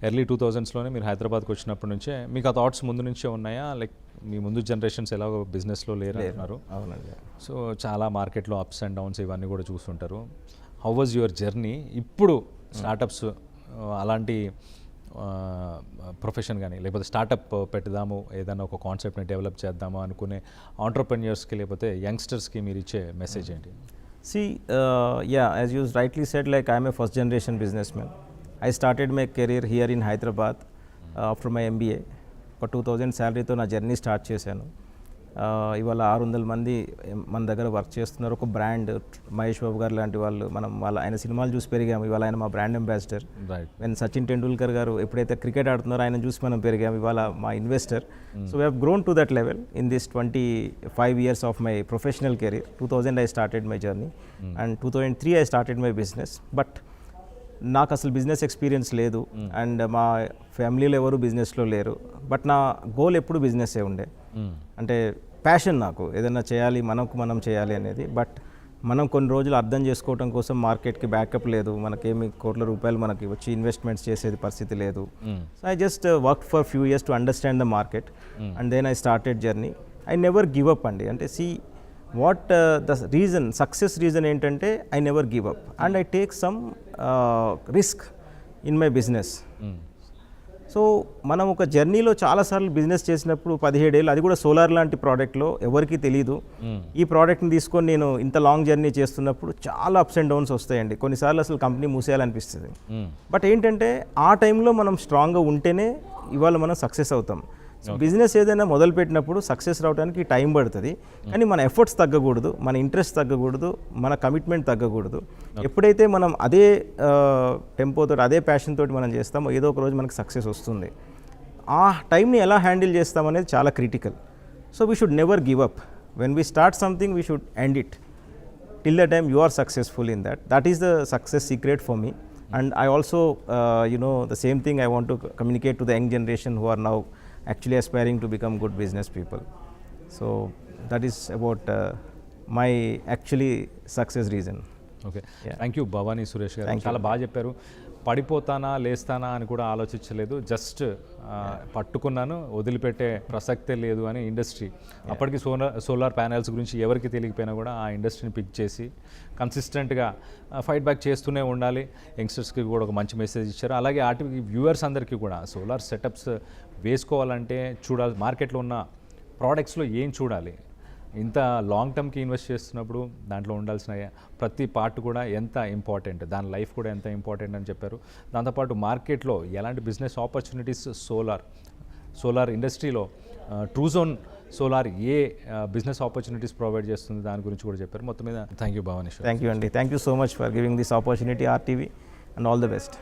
ఎర్లీ 2000స్లోనే మీరు హైదరాబాద్కి వచ్చినప్పటి నుంచే మీకు ఆ థాట్స్ ముందు నుంచే ఉన్నాయా? లైక్ మీ ముందు జనరేషన్స్ ఎలాగో బిజినెస్లో లేరు అంటున్నారు. అవునండి. సో చాలా మార్కెట్లో అప్స్ అండ్ డౌన్స్ ఇవన్నీ కూడా చూస్తుంటారు. How was your journey? ఇప్పుడు స్టార్టప్స్ అలాంటి ప్రొఫెషన్ కానీ, లేకపోతే స్టార్టప్ పెడదాము, ఏదైనా ఒక కాన్సెప్ట్ని డెవలప్ చేద్దాము అనుకునే ఆంటర్ప్రెన్యూర్స్కి, లేకపోతే యంగ్స్టర్స్కి మీరు ఇచ్చే మెసేజ్ ఏంటి? See, as you rightly said, like I am a first generation businessman. I started my career here in Hyderabad after my MBA. ఒక 2000 శాలరీతో నా జర్నీ స్టార్ట్ చేశాను. ఇవాళ 600 మంది మన దగ్గర వర్క్ చేస్తున్నారు. ఒక బ్రాండ్ మహేష్ బాబు గారు లాంటి వాళ్ళు, ఆయన సినిమాలు చూసి పెరిగాము. ఇవాళ ఆయన మా brand ambassador. When Sachin Tendulkar గారు ఎప్పుడైతే క్రికెట్ ఆడుతున్నారో ఆయన చూసి మనం పెరిగాము. ఇవాళ మా investor. So we have grown to that level in this 25 years of my professional career. 2000 I started my journey and 2003 I started my business. But నాకు అసలు బిజినెస్ ఎక్స్పీరియన్స్ లేదు అండ్ మా ఫ్యామిలీలో ఎవరు బిజినెస్లో లేరు. బట్ నా గోల్ ఎప్పుడు బిజినెస్సే ఉండే. అంటే ప్యాషన్ నాకు, ఏదైనా చేయాలి, మనం చేయాలి అనేది. బట్ మనం కొన్ని రోజులు అర్థం చేసుకోవడం కోసం మార్కెట్కి బ్యాకప్ లేదు, మనకేమి కోట్ల రూపాయలు మనకి వచ్చి ఇన్వెస్ట్మెంట్స్ చేసేది పరిస్థితి లేదు. So I just work for few years to understand the market and then I started journey. I never give up అండి. అంటే what the reason, success reason ఏంటంటే I never give up and I take some risk in my business. So మనం ఒక జర్నీలో చాలాసార్లు business చేసినప్పుడు 17 ఏళ్ళు, అది కూడా సోలార్ లాంటి ప్రోడక్ట్లో ఎవరికీ తెలియదు. ఈ ప్రోడక్ట్ని తీసుకొని నేను ఇంత లాంగ్ జర్నీ చేస్తున్నప్పుడు చాలా అప్స్ అండ్ డౌన్స్ వస్తాయండి. కొన్నిసార్లు అసలు కంపెనీ మూసేయాలనిపిస్తుంది. బట్ ఏంటంటే ఆ టైంలో మనం స్ట్రాంగ్గా ఉంటేనే ఇవాళ మనం సక్సెస్ అవుతాం. బిజినెస్ ఏదైనా మొదలుపెట్టినప్పుడు సక్సెస్ రావడానికి టైం పడుతుంది, కానీ మన ఎఫర్ట్స్ తగ్గకూడదు, మన ఇంట్రెస్ట్ తగ్గకూడదు, మన కమిట్మెంట్ తగ్గకూడదు. ఎప్పుడైతే మనం అదే టెంపోతో, అదే ప్యాషన్ తోటి మనం చేస్తామో ఏదో ఒక రోజు మనకి సక్సెస్ వస్తుంది. ఆ టైంని ఎలా హ్యాండిల్ చేస్తామనేది చాలా critical. So we should never give up. When we start something we should end it till the time you are successful in that. That is the success secret for me. And I also the same thing I want to communicate to the young generation who are now actually aspiring to become good business people. So that is about my actually success reason. Okay, thank you Bhavani Suresh గారు, చాలా బాగా చెప్పారు. పడిపోతానా లేస్తానా అని కూడా ఆలోచించలేదు, just పట్టుకున్నాను, వదిలిపెట్టే ప్రసక్తే లేదు అని ఇండస్ట్రీ. అప్పటికి సోలార్ ప్యానెల్స్ గురించి ఎవరికి తెలియకపోయినా కూడా ఆ ఇండస్ట్రీని పిక్ చేసి కన్సిస్టెంట్గా ఫైట్ బ్యాక్ చేస్తూనే ఉండాలి. యంగ్స్టర్స్కి కూడా ఒక మంచి మెసేజ్ ఇచ్చారు. అలాగే ఆర్టీవీ వ్యూవర్స్ అందరికీ కూడా సోలార్ సెటప్స్ వేసుకోవాలంటే చూడాలి, మార్కెట్లో ఉన్న ప్రోడక్ట్స్లో ఏం చూడాలి, ఇంత లాంగ్ టర్మ్కి ఇన్వెస్ట్ చేస్తున్నప్పుడు దాంట్లో ఉండాల్సిన ప్రతి పార్ట్ కూడా ఎంత ఇంపార్టెంట్, దాని లైఫ్ కూడా ఎంత ఇంపార్టెంట్ అని చెప్పారు. దాంతోపాటు మార్కెట్లో ఎలాంటి బిజినెస్ ఆపర్చునిటీస్ సోలార్ ఇండస్ట్రీలో ట్రూజోన్ సోలార్ ఏ బిజినెస్ ఆపర్చునిటీస్ ప్రొవైడ్ చేస్తుంది దాని గురించి కూడా చెప్పారు. మొత్తం మీద thank you Bhavani. Thank you అండి. Thank you so much for giving this opportunity RTV, and all the best.